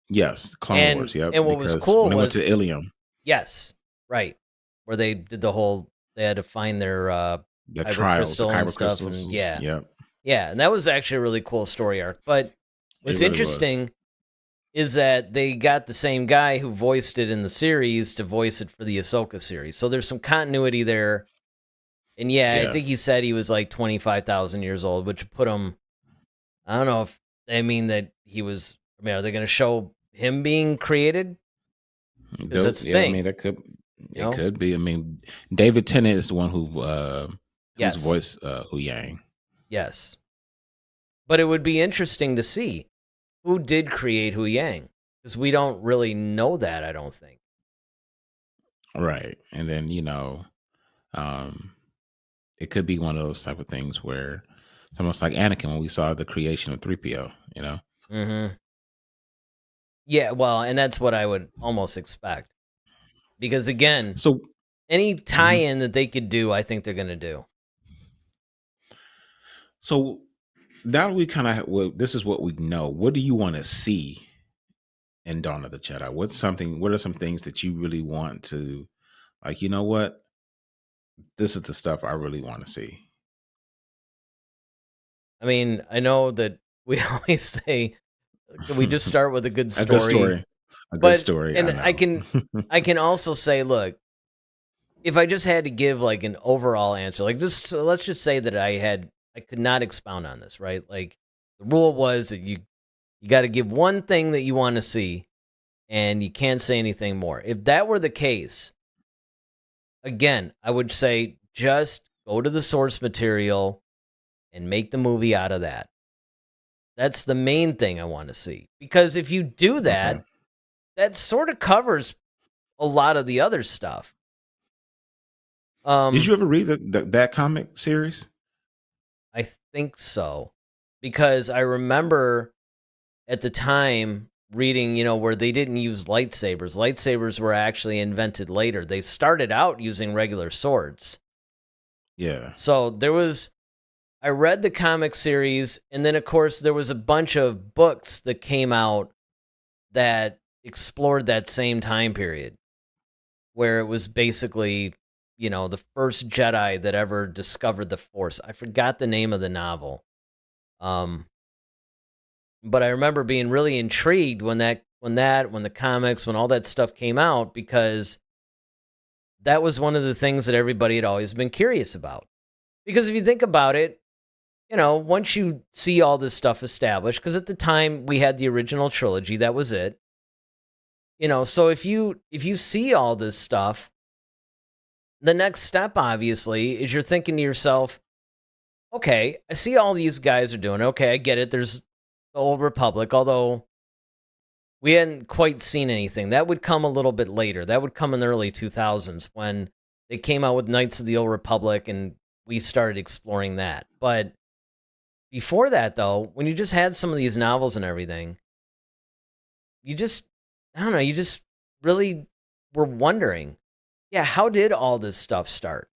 Speaker 3: Yes. Clone Wars. Yep.
Speaker 2: And what was
Speaker 3: Because
Speaker 2: cool
Speaker 3: when they went
Speaker 2: was
Speaker 3: to Ilium,
Speaker 2: yes, right, where they did the whole they had to find their
Speaker 3: the
Speaker 2: kyber
Speaker 3: trials, the
Speaker 2: crystal and
Speaker 3: kyber
Speaker 2: stuff,
Speaker 3: crystals.
Speaker 2: and yeah,
Speaker 3: Yep.
Speaker 2: yeah, and that was actually a really cool story arc. But
Speaker 3: It
Speaker 2: what's
Speaker 3: really was.
Speaker 2: interesting is that they got the same guy who voiced it in the series to voice it for the Ahsoka series. So there's some continuity there. And yeah, I
Speaker 3: Yeah.
Speaker 2: think he said he was like 25,000 years old, which put him, I don't know if they mean that he was, I mean, are they going to show him being created? Because that's the
Speaker 3: Yeah, I
Speaker 2: thing,
Speaker 3: mean
Speaker 2: you
Speaker 3: it
Speaker 2: know?
Speaker 3: could be. I mean, David Tennant is the one who's
Speaker 2: Yes,
Speaker 3: voiced Hu Yang.
Speaker 2: yes. But it would be interesting to see who did create Hu Yang, because we don't really know that, I don't think.
Speaker 3: Right. And then, um it could be one of those type of things where it's almost like Anakin when we saw the creation of 3PO, you know?
Speaker 2: Mm-hmm. Yeah, well, and that's what I would almost expect. Because again,
Speaker 3: So
Speaker 2: any
Speaker 3: mhm.
Speaker 2: tie-in that they could do, I think they're going to do.
Speaker 3: So now we kind of well, this is what we know. What do you want to see in Dawn of the Jedi? What are some things that you really want to like, you know what? This is the stuff I really want to see.
Speaker 2: I mean, I know that we always say, can we just start with a good
Speaker 3: A good
Speaker 2: story?
Speaker 3: story. A good
Speaker 2: But
Speaker 3: story,
Speaker 2: and
Speaker 3: I know.
Speaker 2: I can also say, look, if I just had to give like an overall answer, like just so let's just say that I could not expound on this, right? Like the rule was that you got to give one thing that you want to see and you can't say anything more. If that were the case, again, I would say just go to the source material and make the movie out of that. That's the main thing I want to see. Because if you do
Speaker 3: Okay.
Speaker 2: that, that sort of covers a lot of the other stuff.
Speaker 3: Did
Speaker 2: Um,
Speaker 3: you ever read that comic series?
Speaker 2: I think so. Because I remember at the time reading, where they didn't use lightsabers. Lightsabers were actually invented later. They started out using regular swords.
Speaker 3: Yeah.
Speaker 2: So I read the comic series, and then of course there was a bunch of books that came out that explored that same time period where it was basically, the first Jedi that ever discovered the Force. I forgot the name of the novel. Um, but I remember being really intrigued when the comics, when all that stuff came out, because that was one of the things that everybody had always been curious about. Because if you think about it, once you see all this stuff established, because at the time we had the original trilogy, that was it. So if you see all this stuff, the next step obviously is you're thinking to yourself, okay, I see all these guys are doing. Okay, I get it. There's the old Republic, although we hadn't quite seen anything. That would come a little bit later. That would come in the early 2000s when they came out with Knights of the Old Republic and we started exploring that. But before that, though, when you just had some of these novels and everything, you just, I don't know, you just really were wondering, yeah, how did all this stuff start?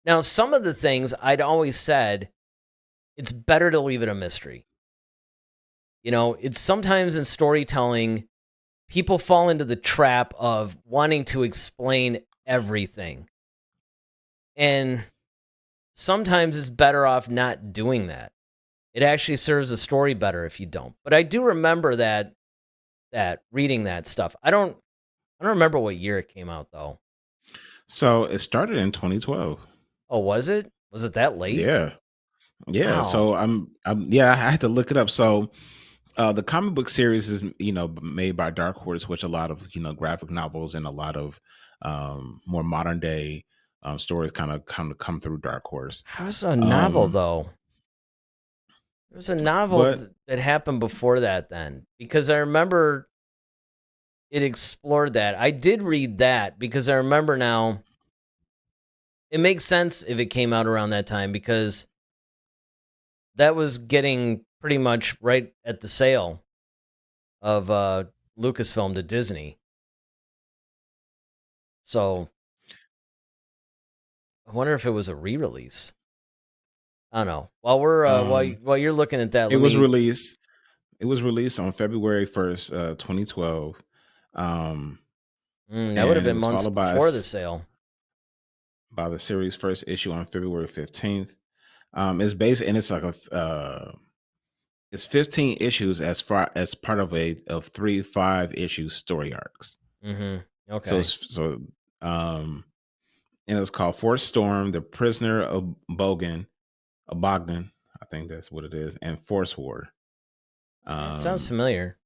Speaker 2: Now, some of the things I'd always said, it's better to leave it a mystery. It's sometimes in storytelling, people fall into the trap of wanting to explain everything. And sometimes it's better off not doing that. It actually serves the story better if you don't. But I do remember that reading that stuff. I don't remember what year it came out though.
Speaker 3: So it started in 2012.
Speaker 2: Oh, was it? Was it that late?
Speaker 3: Yeah. Yeah.
Speaker 2: Wow.
Speaker 3: So yeah, I had to look it up. So the comic book series is, made by Dark Horse, which a lot of, graphic novels and a lot of more modern day stories kind of come through Dark Horse.
Speaker 2: How's a novel
Speaker 3: Um,
Speaker 2: though? There was a novel
Speaker 3: but
Speaker 2: that happened before that then, because I remember it explored that. I did read that because I remember now. It makes sense if it came out around that time because that was getting pretty much right at the sale of Lucasfilm to Disney. So I wonder if it was a re-release. I don't know. While we're while you're looking at that,
Speaker 3: It
Speaker 2: let
Speaker 3: was
Speaker 2: me.
Speaker 3: released. It was released on February 1st, 2012,
Speaker 2: That would have
Speaker 3: and it
Speaker 2: been
Speaker 3: was
Speaker 2: months
Speaker 3: followed
Speaker 2: before the sale.
Speaker 3: by the series' first issue on February 15th. It's based, and it's like it's 15 issues as far as part of of 3 5 issue story arcs. So
Speaker 2: Okay.
Speaker 3: um, and it's called Force Storm, The Prisoner of Bogdan, I think that's what it is, and Force War.
Speaker 2: That sounds
Speaker 3: Um,
Speaker 2: familiar.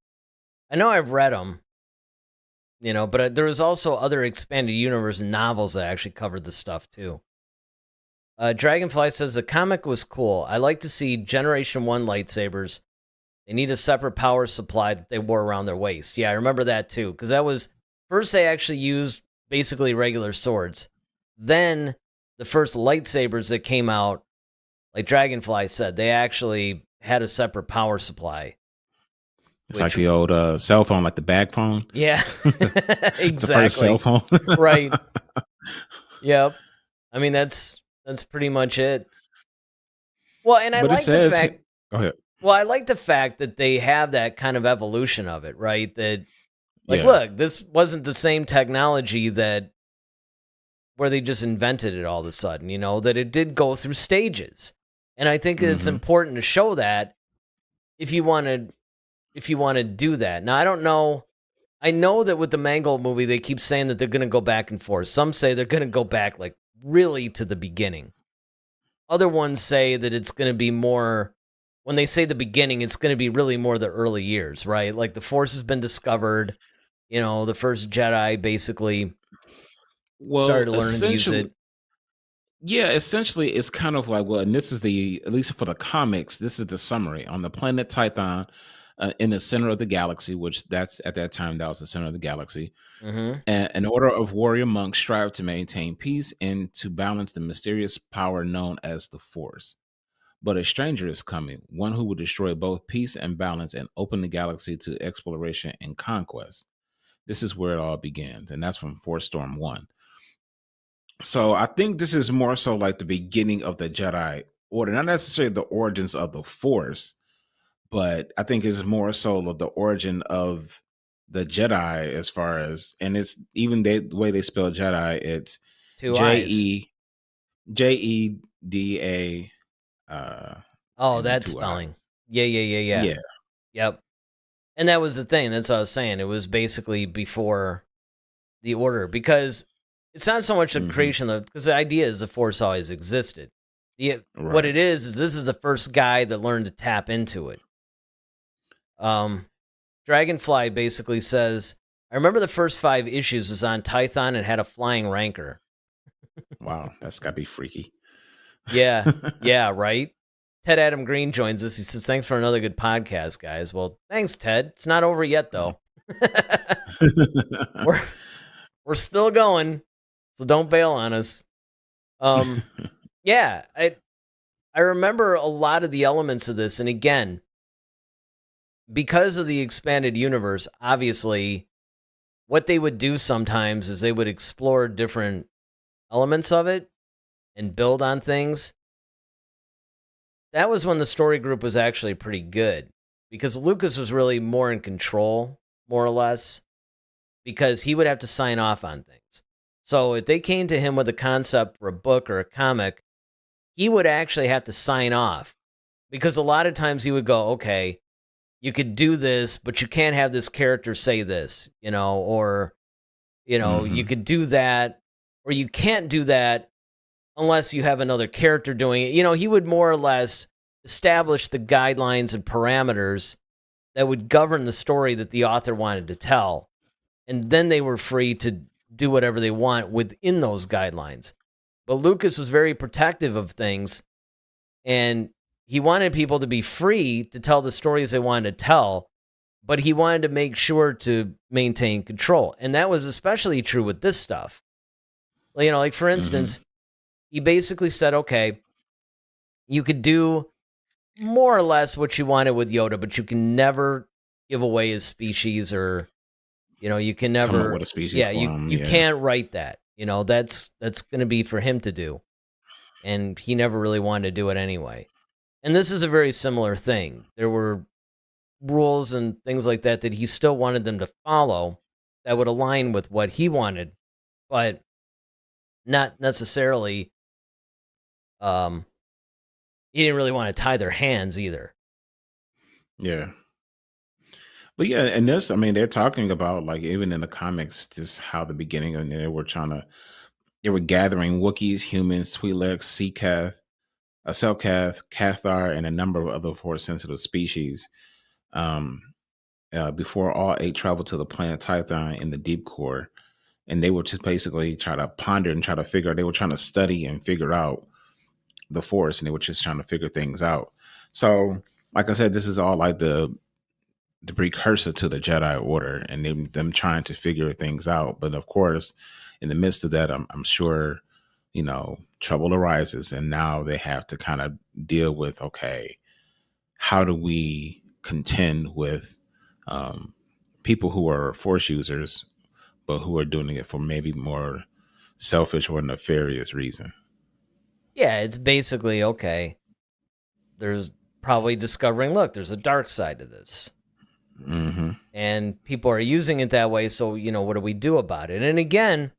Speaker 2: I know I've read them, but there was also other expanded universe novels that actually covered the stuff too. Dragonfly says the comic was cool. I like to see Generation 1 lightsabers. They need a separate power supply that they wore around their waist. Yeah, I remember that too, because that was first they actually used basically regular swords. Then the first lightsabers that came out, like Dragonfly said, they actually had a separate power supply.
Speaker 3: it's like
Speaker 2: Which,
Speaker 3: the old cell phone, like the bag phone.
Speaker 2: yeah,
Speaker 3: The first cell
Speaker 2: exactly.
Speaker 3: phone.
Speaker 2: Right. Yep. I mean, that's pretty much it. Well, and I
Speaker 3: But it
Speaker 2: like the
Speaker 3: says,
Speaker 2: fact.
Speaker 3: go ahead.
Speaker 2: Well, I like the fact that they have that kind of evolution of it, right? That like,
Speaker 3: Yeah.
Speaker 2: look, this wasn't the same technology that where they just invented it all of a sudden, that it did go through stages. And I think it's
Speaker 3: Hmm.
Speaker 2: important to show that if you want to do that. Now, I don't know. I know that with the Mangold movie, they keep saying that they're going to go back and forth. Some say they're going to go back like really to the beginning. Other ones say that it's going to be more, when they say the beginning, it's going to be really more the early years, right? Like the Force has been discovered, the first Jedi basically started
Speaker 3: Well,
Speaker 2: to learn to use
Speaker 3: essentially,
Speaker 2: it.
Speaker 3: yeah, essentially, it's kind of like, well, and this is at least for the comics, this is the summary on the planet Tython, in the center of the galaxy, which that's at that time that was the center of the galaxy.
Speaker 2: Mm-hmm.
Speaker 3: An order of warrior monks strive to maintain peace and to balance the mysterious power known as the Force. But a stranger is coming, one who will destroy both peace and balance and open the galaxy to exploration and conquest. This is where it all begins, and that's from Force Storm 1. So I think this is more so like the beginning of the Jedi Order, not necessarily the origins of the Force, but I think it's more so of the origin of the Jedi as far as, and it's even the way they spell Jedi, it's
Speaker 2: Two
Speaker 3: J
Speaker 2: eyes.
Speaker 3: E Jeda,
Speaker 2: Oh,
Speaker 3: and then
Speaker 2: that
Speaker 3: two
Speaker 2: spelling.
Speaker 3: eyes.
Speaker 2: Yeah.
Speaker 3: Yeah,
Speaker 2: Yep. And that was the thing. That's what I was saying. It was basically before the order because it's not so much the
Speaker 3: hmm,
Speaker 2: creation of, because the idea is the Force always existed. What
Speaker 3: right.
Speaker 2: it is this is the first guy that learned to tap into it. Um, Dragonfly basically says, I remember the first 5 issues was on Tython and had a flying rancor.
Speaker 3: Wow, that's gotta be freaky.
Speaker 2: Yeah, yeah, right. Ted Adam Green joins us. He says, "Thanks for another good podcast, guys." Well, thanks, Ted. It's not over yet, though. we're we're still going, so don't bail on us. Yeah, I remember a lot of the elements of this, and again, because of the expanded universe, obviously, what they would do sometimes is they would explore different elements of it and build on things. That was when the story group was actually pretty good because Lucas was really more in control, more or less, because he would have to sign off on things. So if they came to him with a concept for a book or a comic, he would actually have to sign off because a lot of times he would go, okay, you could do this, but you can't have this character say this, or, you
Speaker 3: Hmm.
Speaker 2: could do that, or you can't do that unless you have another character doing it. He would more or less establish the guidelines and parameters that would govern the story that the author wanted to tell. And then they were free to do whatever they want within those guidelines. But Lucas was very protective of things, and he wanted people to be free to tell the stories they wanted to tell, but he wanted to make sure to maintain control. And that was especially true with this stuff. Like for
Speaker 3: Hmm.
Speaker 2: instance, he basically said, okay, you could do more or less what you wanted with Yoda, but you can never give away his species, or you can
Speaker 3: Come up with
Speaker 2: never.
Speaker 3: a species
Speaker 2: Yeah,
Speaker 3: for
Speaker 2: you
Speaker 3: him.
Speaker 2: you
Speaker 3: Yeah.
Speaker 2: can't write that. That's going to be for him to do. and he never really wanted to do it anyway. And this is a very similar thing. There were rules and things like that he still wanted them to follow that would align with what he wanted, but not necessarily. He didn't really want to tie their hands either.
Speaker 3: Yeah. But yeah, and this, I mean, they're talking about like even in the comics, just how the beginning and they were gathering Wookiees, humans, Twi'leks, Seacath, Selkath, Cathar, and a number of other force sensitive species. Um, before all eight traveled to the planet Tython in the deep core, and they were just basically try to ponder and try to figure. They were trying to study and figure out the force, and they were just trying to figure things out. So, like I said, this is all like the precursor to the Jedi Order, and them trying to figure things out. But of course, in the midst of that, I'm sure, trouble arises, and now they have to kind of deal with, okay, how do we contend with people who are Force users, but who are doing it for maybe more selfish or nefarious reason?
Speaker 2: Yeah, it's basically, okay, there's probably discovering, look, there's a dark side to this.
Speaker 3: Mm-hmm.
Speaker 2: And people are using it that way, so, what do we do about it? And again,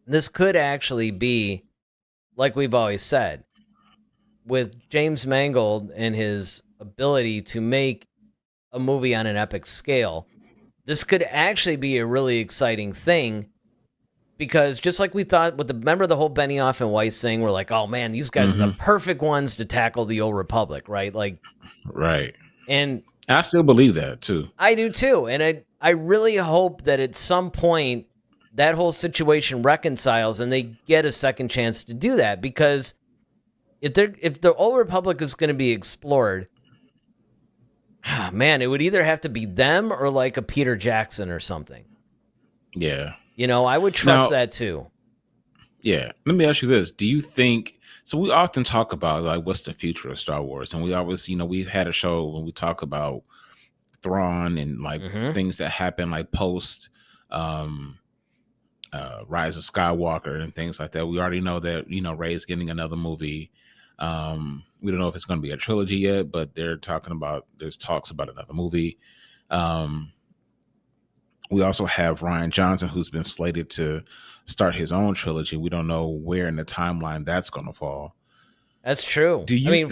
Speaker 2: this could actually be, like we've always said, with James Mangold and his ability to make a movie on an epic scale, this could actually be a really exciting thing, because just like we thought with remember the whole Benioff and Weiss thing, we're like, oh man, these guys are the perfect ones to tackle the old Republic, right? Like,
Speaker 3: right.
Speaker 2: And
Speaker 3: I still believe that too.
Speaker 2: I do too. And I really hope that at some point that whole situation reconciles and they get a second chance to do that, because if the old Republic is going to be explored, man, it would either have to be them or like a Peter Jackson or something.
Speaker 3: Yeah.
Speaker 2: I would trust that too.
Speaker 3: Yeah. Let me ask you this. Do you think, so we often talk about like what's the future of Star Wars, and we always, we've had a show when we talk about Thrawn and like things that happen like post Rise of Skywalker and things like that. We already know that, Rey's getting another movie. We don't know if it's going to be a trilogy yet, but there's talks about another movie. We also have Rian Johnson, who's been slated to start his own trilogy. We don't know where in the timeline that's going to fall.
Speaker 2: That's true.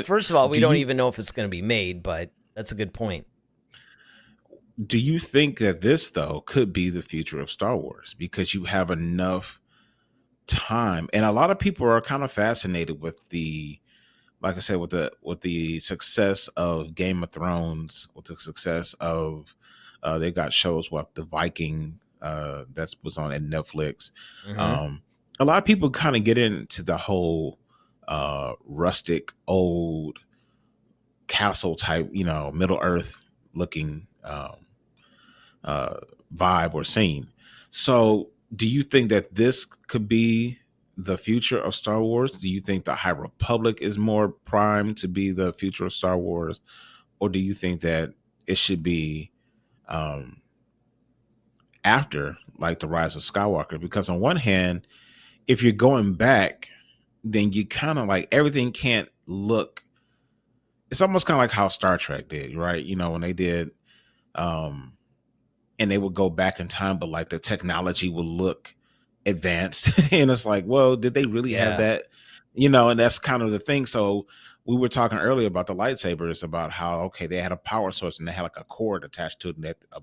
Speaker 2: First of all, we don't even know if it's going to be made, but that's a good point.
Speaker 3: Do you think that this, though, could be the future of Star Wars? Because you have enough time, and a lot of people are kind of fascinated with like I said, with the success of Game of Thrones, with the success of they've got shows like The Viking that was on at Netflix. A lot of people kind of get into the whole rustic, old castle type, Middle Earth looking vibe or scene. So, do you think that this could be the future of Star Wars? Do you think the High Republic is more primed to be the future of Star Wars, or do you think that it should be after like the Rise of Skywalker? Because on one hand, if you're going back, then you kind of like everything can't look. It's almost kind of like how Star Trek did, right? When they did, and they would go back in time, but like the technology would look advanced, and it's like, well, did they really have that? And that's kind of the thing. So we were talking earlier about the lightsabers, about how, okay, they had a power source and they had like a cord attached to it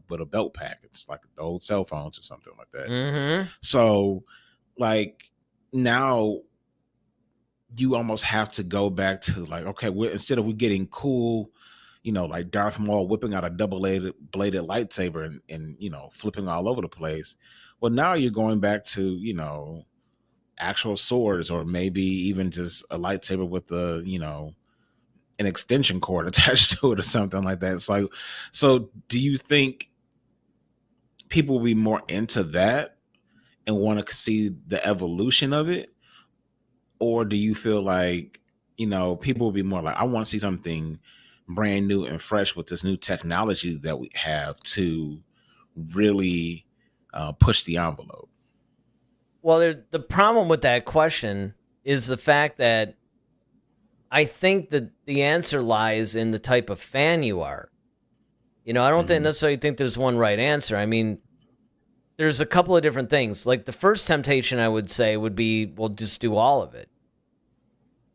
Speaker 3: with a belt pack. It's like the old cell phones or something like that. So like now you almost have to go back to like, okay, instead of we getting cool, like Darth Maul whipping out a double-bladed lightsaber and flipping all over the place. Well, now you're going back to, actual swords, or maybe even just a lightsaber with an extension cord attached to it or something like that. It's like, so do you think people will be more into that and want to see the evolution of it? Or do you feel like, people will be more like, I want to see something brand new and fresh with this new technology that we have to really push the envelope?
Speaker 2: Well, the problem with that question is the fact that I think that the answer lies in the type of fan you are. I don't necessarily think there's one right answer. I mean, there's a couple of different things. Like the first temptation I would say would be, well, just do all of it,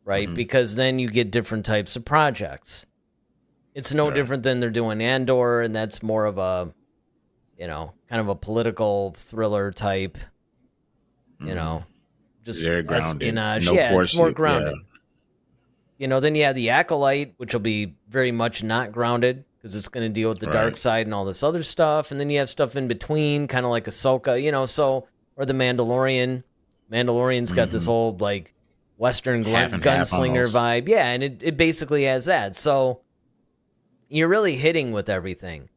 Speaker 2: right? Because then you get different types of projects. It's no different than they're doing Andor, and that's more of a, kind of a political thriller type, just
Speaker 3: very grounded.
Speaker 2: espionage.
Speaker 3: No
Speaker 2: It's more
Speaker 3: bullshit,
Speaker 2: grounded. Then you have the Acolyte, which will be very much not grounded because it's going to deal with the dark side and all this other stuff. And then you have stuff in between, kind of like Ahsoka, or the Mandalorian. Mandalorian's got this whole like Western gunslinger vibe. Yeah, and it basically has that. So you're really hitting with everything.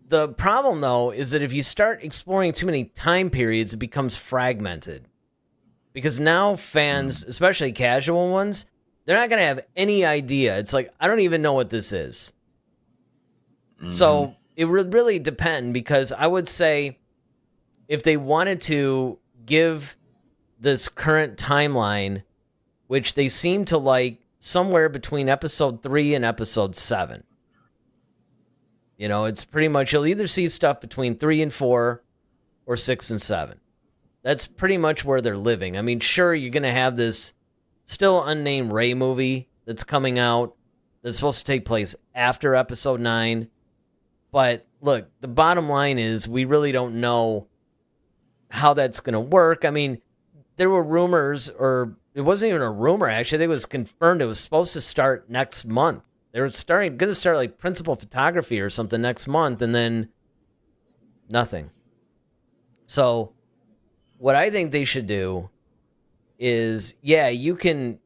Speaker 2: The problem, though, is that if you start exploring too many time periods, it becomes fragmented. Because now fans, especially casual ones, they're not going to have any idea. It's like, I don't even know what this is. So it would really depend, because I would say if they wanted to give this current timeline, which they seem to like somewhere between episode 3 and episode 7. It's pretty much, you'll either see stuff between 3 and 4 or 6 and 7. That's pretty much where they're living. I mean, sure, you're going to have this still unnamed Rey movie that's coming out that's supposed to take place after episode 9. But look, the bottom line is we really don't know how that's going to work. I mean, there were rumors, or it wasn't even a rumor, actually. I think it was confirmed it was supposed to start next month. They were going to start like principal photography or something next month, and then nothing. So what I think they should do is, you can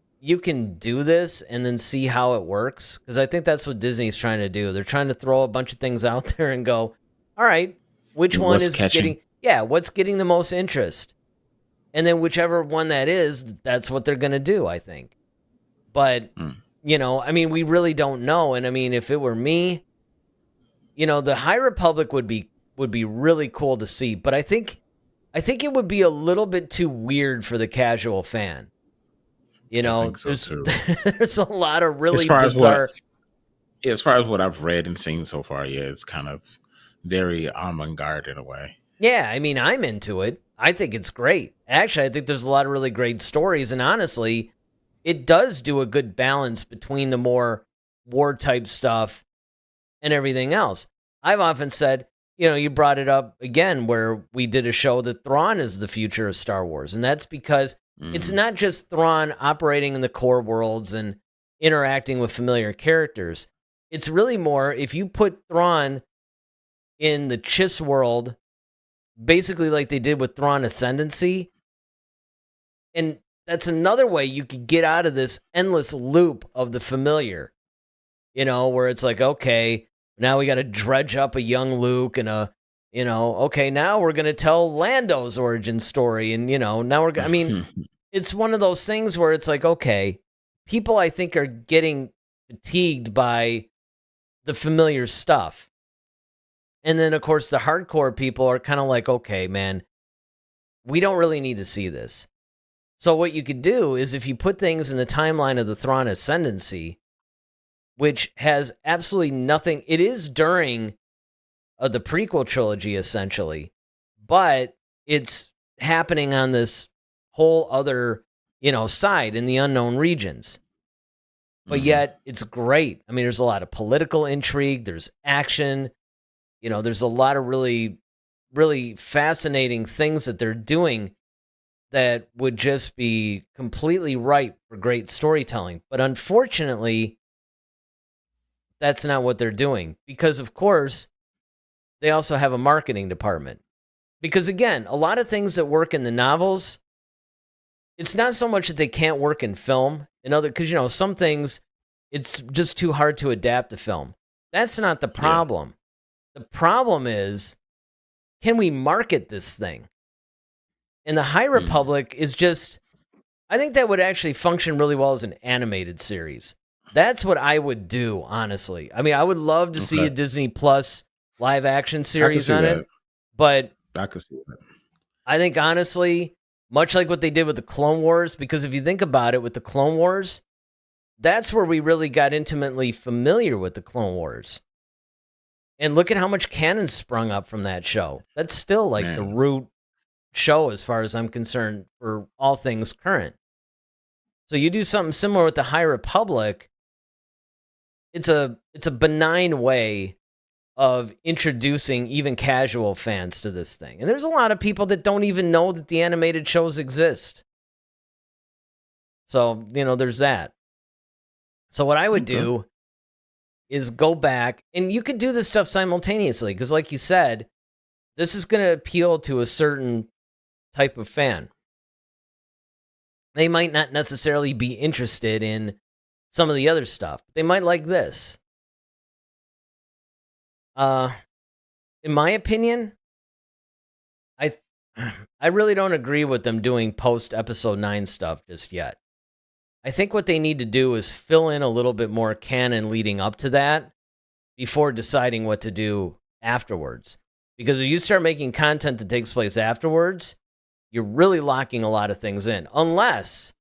Speaker 2: do this and then see how it works, because I think that's what Disney's trying to do. They're trying to throw a bunch of things out there and go, all right, which one is catching? What's getting the most interest? And then whichever one that is, that's what they're going to do, I think. But, I mean, we really don't know. And I mean, if it were me, the High Republic would be really cool to see. But I think it would be a little bit too weird for the casual fan. There's a lot of really bizarre.
Speaker 3: As far as what I've read and seen so far, it's kind of very avant-garde in a way.
Speaker 2: Yeah, I mean, I'm into it. I think it's great. Actually, I think there's a lot of really great stories, and honestly, it does do a good balance between the more war-type stuff and everything else. I've often said, you brought it up again where we did a show that Thrawn is the future of Star Wars, and that's because it's not just Thrawn operating in the core worlds and interacting with familiar characters. It's really more, if you put Thrawn in the Chiss world, basically like they did with Thrawn Ascendancy, and that's another way you could get out of this endless loop of the familiar, where it's like, okay, now we got to dredge up a young Luke and okay, now we're going to tell Lando's origin story. And, now I mean, it's one of those things where it's like, okay, people I think are getting fatigued by the familiar stuff. And then, of course, the hardcore people are kind of like, okay, man, we don't really need to see this. So what you could do is if you put things in the timeline of the Thrawn Ascendancy, which has absolutely nothing, it is during the prequel trilogy, essentially, but it's happening on this whole other, side in the unknown regions. But yet, it's great. I mean, there's a lot of political intrigue, there's action, there's a lot of really, really fascinating things that they're doing that would just be completely ripe for great storytelling. But unfortunately, that's not what they're doing, because, of course, they also have a marketing department. Because, again, a lot of things that work in the novels, it's not so much that they can't work in film. Because, some things, it's just too hard to adapt to film. That's not the problem. Yeah. The problem is, can we market this thing? And the High Republic is just, I think that would actually function really well as an animated series. That's what I would do, honestly. I mean, I would love to see a Disney Plus live action series on it, but
Speaker 3: I could see that.
Speaker 2: I think, honestly, much like what they did with the Clone Wars, because if you think about it, with the Clone Wars, that's where we really got intimately familiar with the Clone Wars. And look at how much canon sprung up from that show. That's still like the root show as far as I'm concerned for all things current. So you do something similar with the High Republic, it's a benign way of introducing even casual fans to this thing. And there's a lot of people that don't even know that the animated shows exist. So, there's that. So what I would do is go back, and you could do this stuff simultaneously, because like you said, this is going to appeal to a certain type of fan. They might not necessarily be interested in some of the other stuff. They might like this. In my opinion, I really don't agree with them doing post episode 9 stuff just yet. I think what they need to do is fill in a little bit more canon leading up to that before deciding what to do afterwards. Because if you start making content that takes place afterwards, you're really locking a lot of things in. Unless,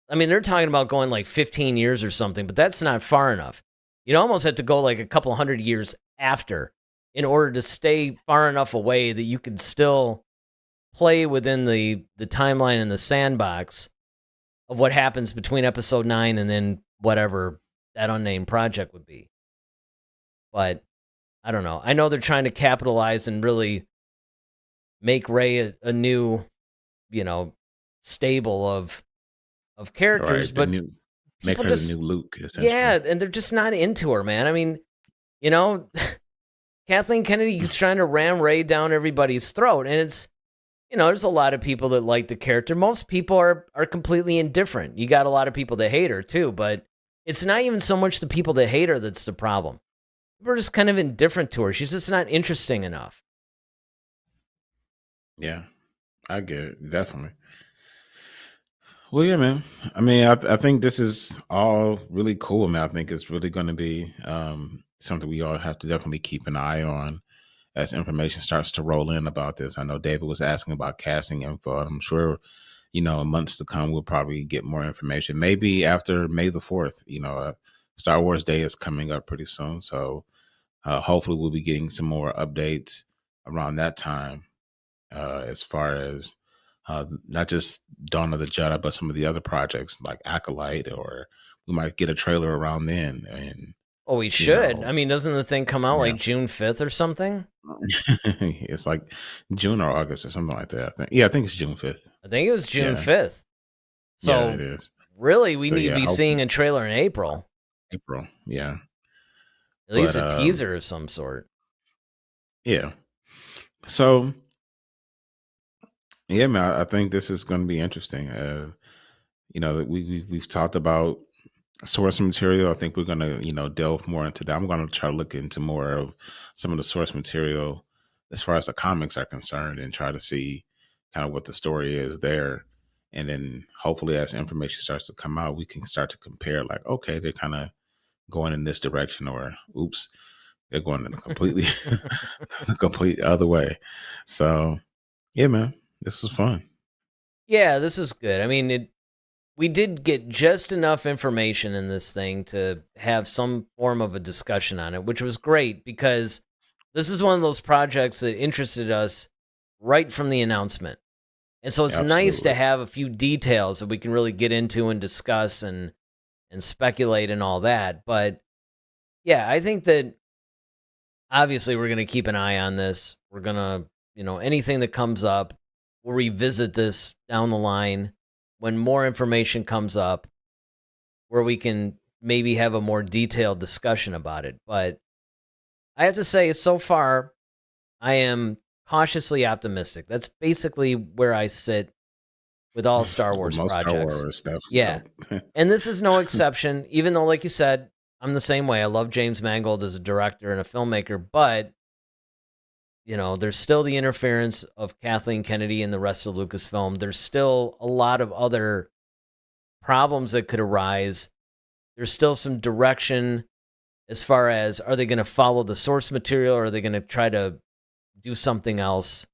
Speaker 2: they're talking about going like 15 years or something, but that's not far enough. You'd almost have to go like a couple 100 years after in order to stay far enough away that you could still play within the timeline and the sandbox of what happens between episode 9 and then whatever that unnamed project would be. But I don't know. I know they're trying to capitalize and really make Rey a new, stable of characters,
Speaker 3: Right,
Speaker 2: but
Speaker 3: make her the new Luke, essentially.
Speaker 2: Yeah, and they're just not into her, man. Kathleen Kennedy keeps trying to ram Rey down everybody's throat, and it's, there's a lot of people that like the character. Most people are completely indifferent. You got a lot of people that hate her too, but it's not even so much the people that hate her that's the problem. People are just kind of indifferent to her. She's just not interesting enough.
Speaker 3: Yeah, I get it, definitely. Well, yeah, man. I think this is all really cool, I think it's really going to be something we all have to definitely keep an eye on as information starts to roll in about this. I know David was asking about casting info, and I'm sure, in months to come, we'll probably get more information. Maybe after May the 4th, Star Wars Day is coming up pretty soon. So hopefully we'll be getting some more updates around that time as far as not just Dawn of the Jedi, but some of the other projects like Acolyte, or we might get a trailer around then. And
Speaker 2: we should. Doesn't the thing come out like June 5th or something?
Speaker 3: It's like June or August or something like that. I think it's June 5th.
Speaker 2: I think it was June 5th. So
Speaker 3: it is.
Speaker 2: Really, we need to be seeing a trailer in April.
Speaker 3: Yeah.
Speaker 2: At least a teaser of some sort.
Speaker 3: Yeah. So, yeah, man, I think this is going to be interesting. We've talked about source material. I think we're going to, delve more into that. I'm going to try to look into more of some of the source material as far as the comics are concerned and try to see kind of what the story is there. And then hopefully as information starts to come out, we can start to compare like, okay, they're kind of going in this direction, or oops, they're going in a completely, complete other way. So yeah, man, this is fun.
Speaker 2: Yeah, this is good. We did get just enough information in this thing to have some form of a discussion on it, which was great because this is one of those projects that interested us right from the announcement. And so it's nice to have a few details that we can really get into and discuss and speculate and all that. But yeah, I think that obviously we're going to keep an eye on this. We're going to, anything that comes up, we'll revisit this down the line when more information comes up where we can maybe have a more detailed discussion about it. But I have to say, so far, I am cautiously optimistic. That's basically where I sit with all Star Wars projects.
Speaker 3: Star Wars stuff.
Speaker 2: Yeah. And this is no exception, even though, like you said, I'm the same way. I love James Mangold as a director and a filmmaker, but there's still the interference of Kathleen Kennedy and the rest of Lucasfilm. There's still a lot of other problems that could arise. There's still some direction as far as, are they going to follow the source material, or are they going to try to do something else?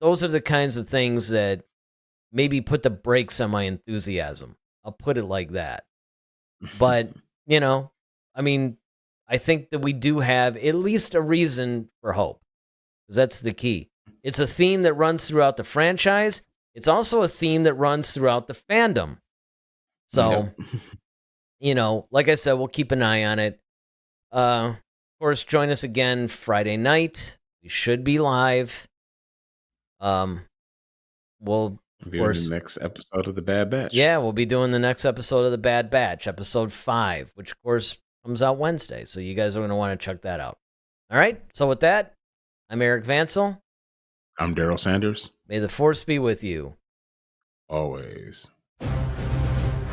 Speaker 2: Those are the kinds of things that maybe put the brakes on my enthusiasm. I'll put it like that. But, I mean, I think that we do have at least a reason for hope, because that's the key. It's a theme that runs throughout the franchise. It's also a theme that runs throughout the fandom. So, like I said, we'll keep an eye on it. Of course, join us again Friday night. We should be live. We'll
Speaker 3: be doing the next episode of The Bad Batch.
Speaker 2: Yeah, we'll be doing the next episode of The Bad Batch, episode 5, which of course comes out Wednesday. So you guys are going to want to check that out. All right. So with that, I'm Eric Vansel.
Speaker 3: I'm Daryl Sanders.
Speaker 2: May the Force be with you.
Speaker 3: Always.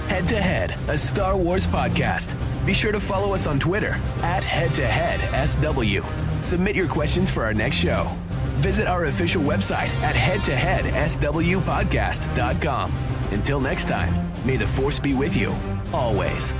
Speaker 1: Head to Head, a Star Wars podcast. Be sure to follow us on Twitter @HeadToHeadSW. Submit your questions for our next show. Visit our official website at headtoheadswpodcast.com. Until next time, may the Force be with you, always.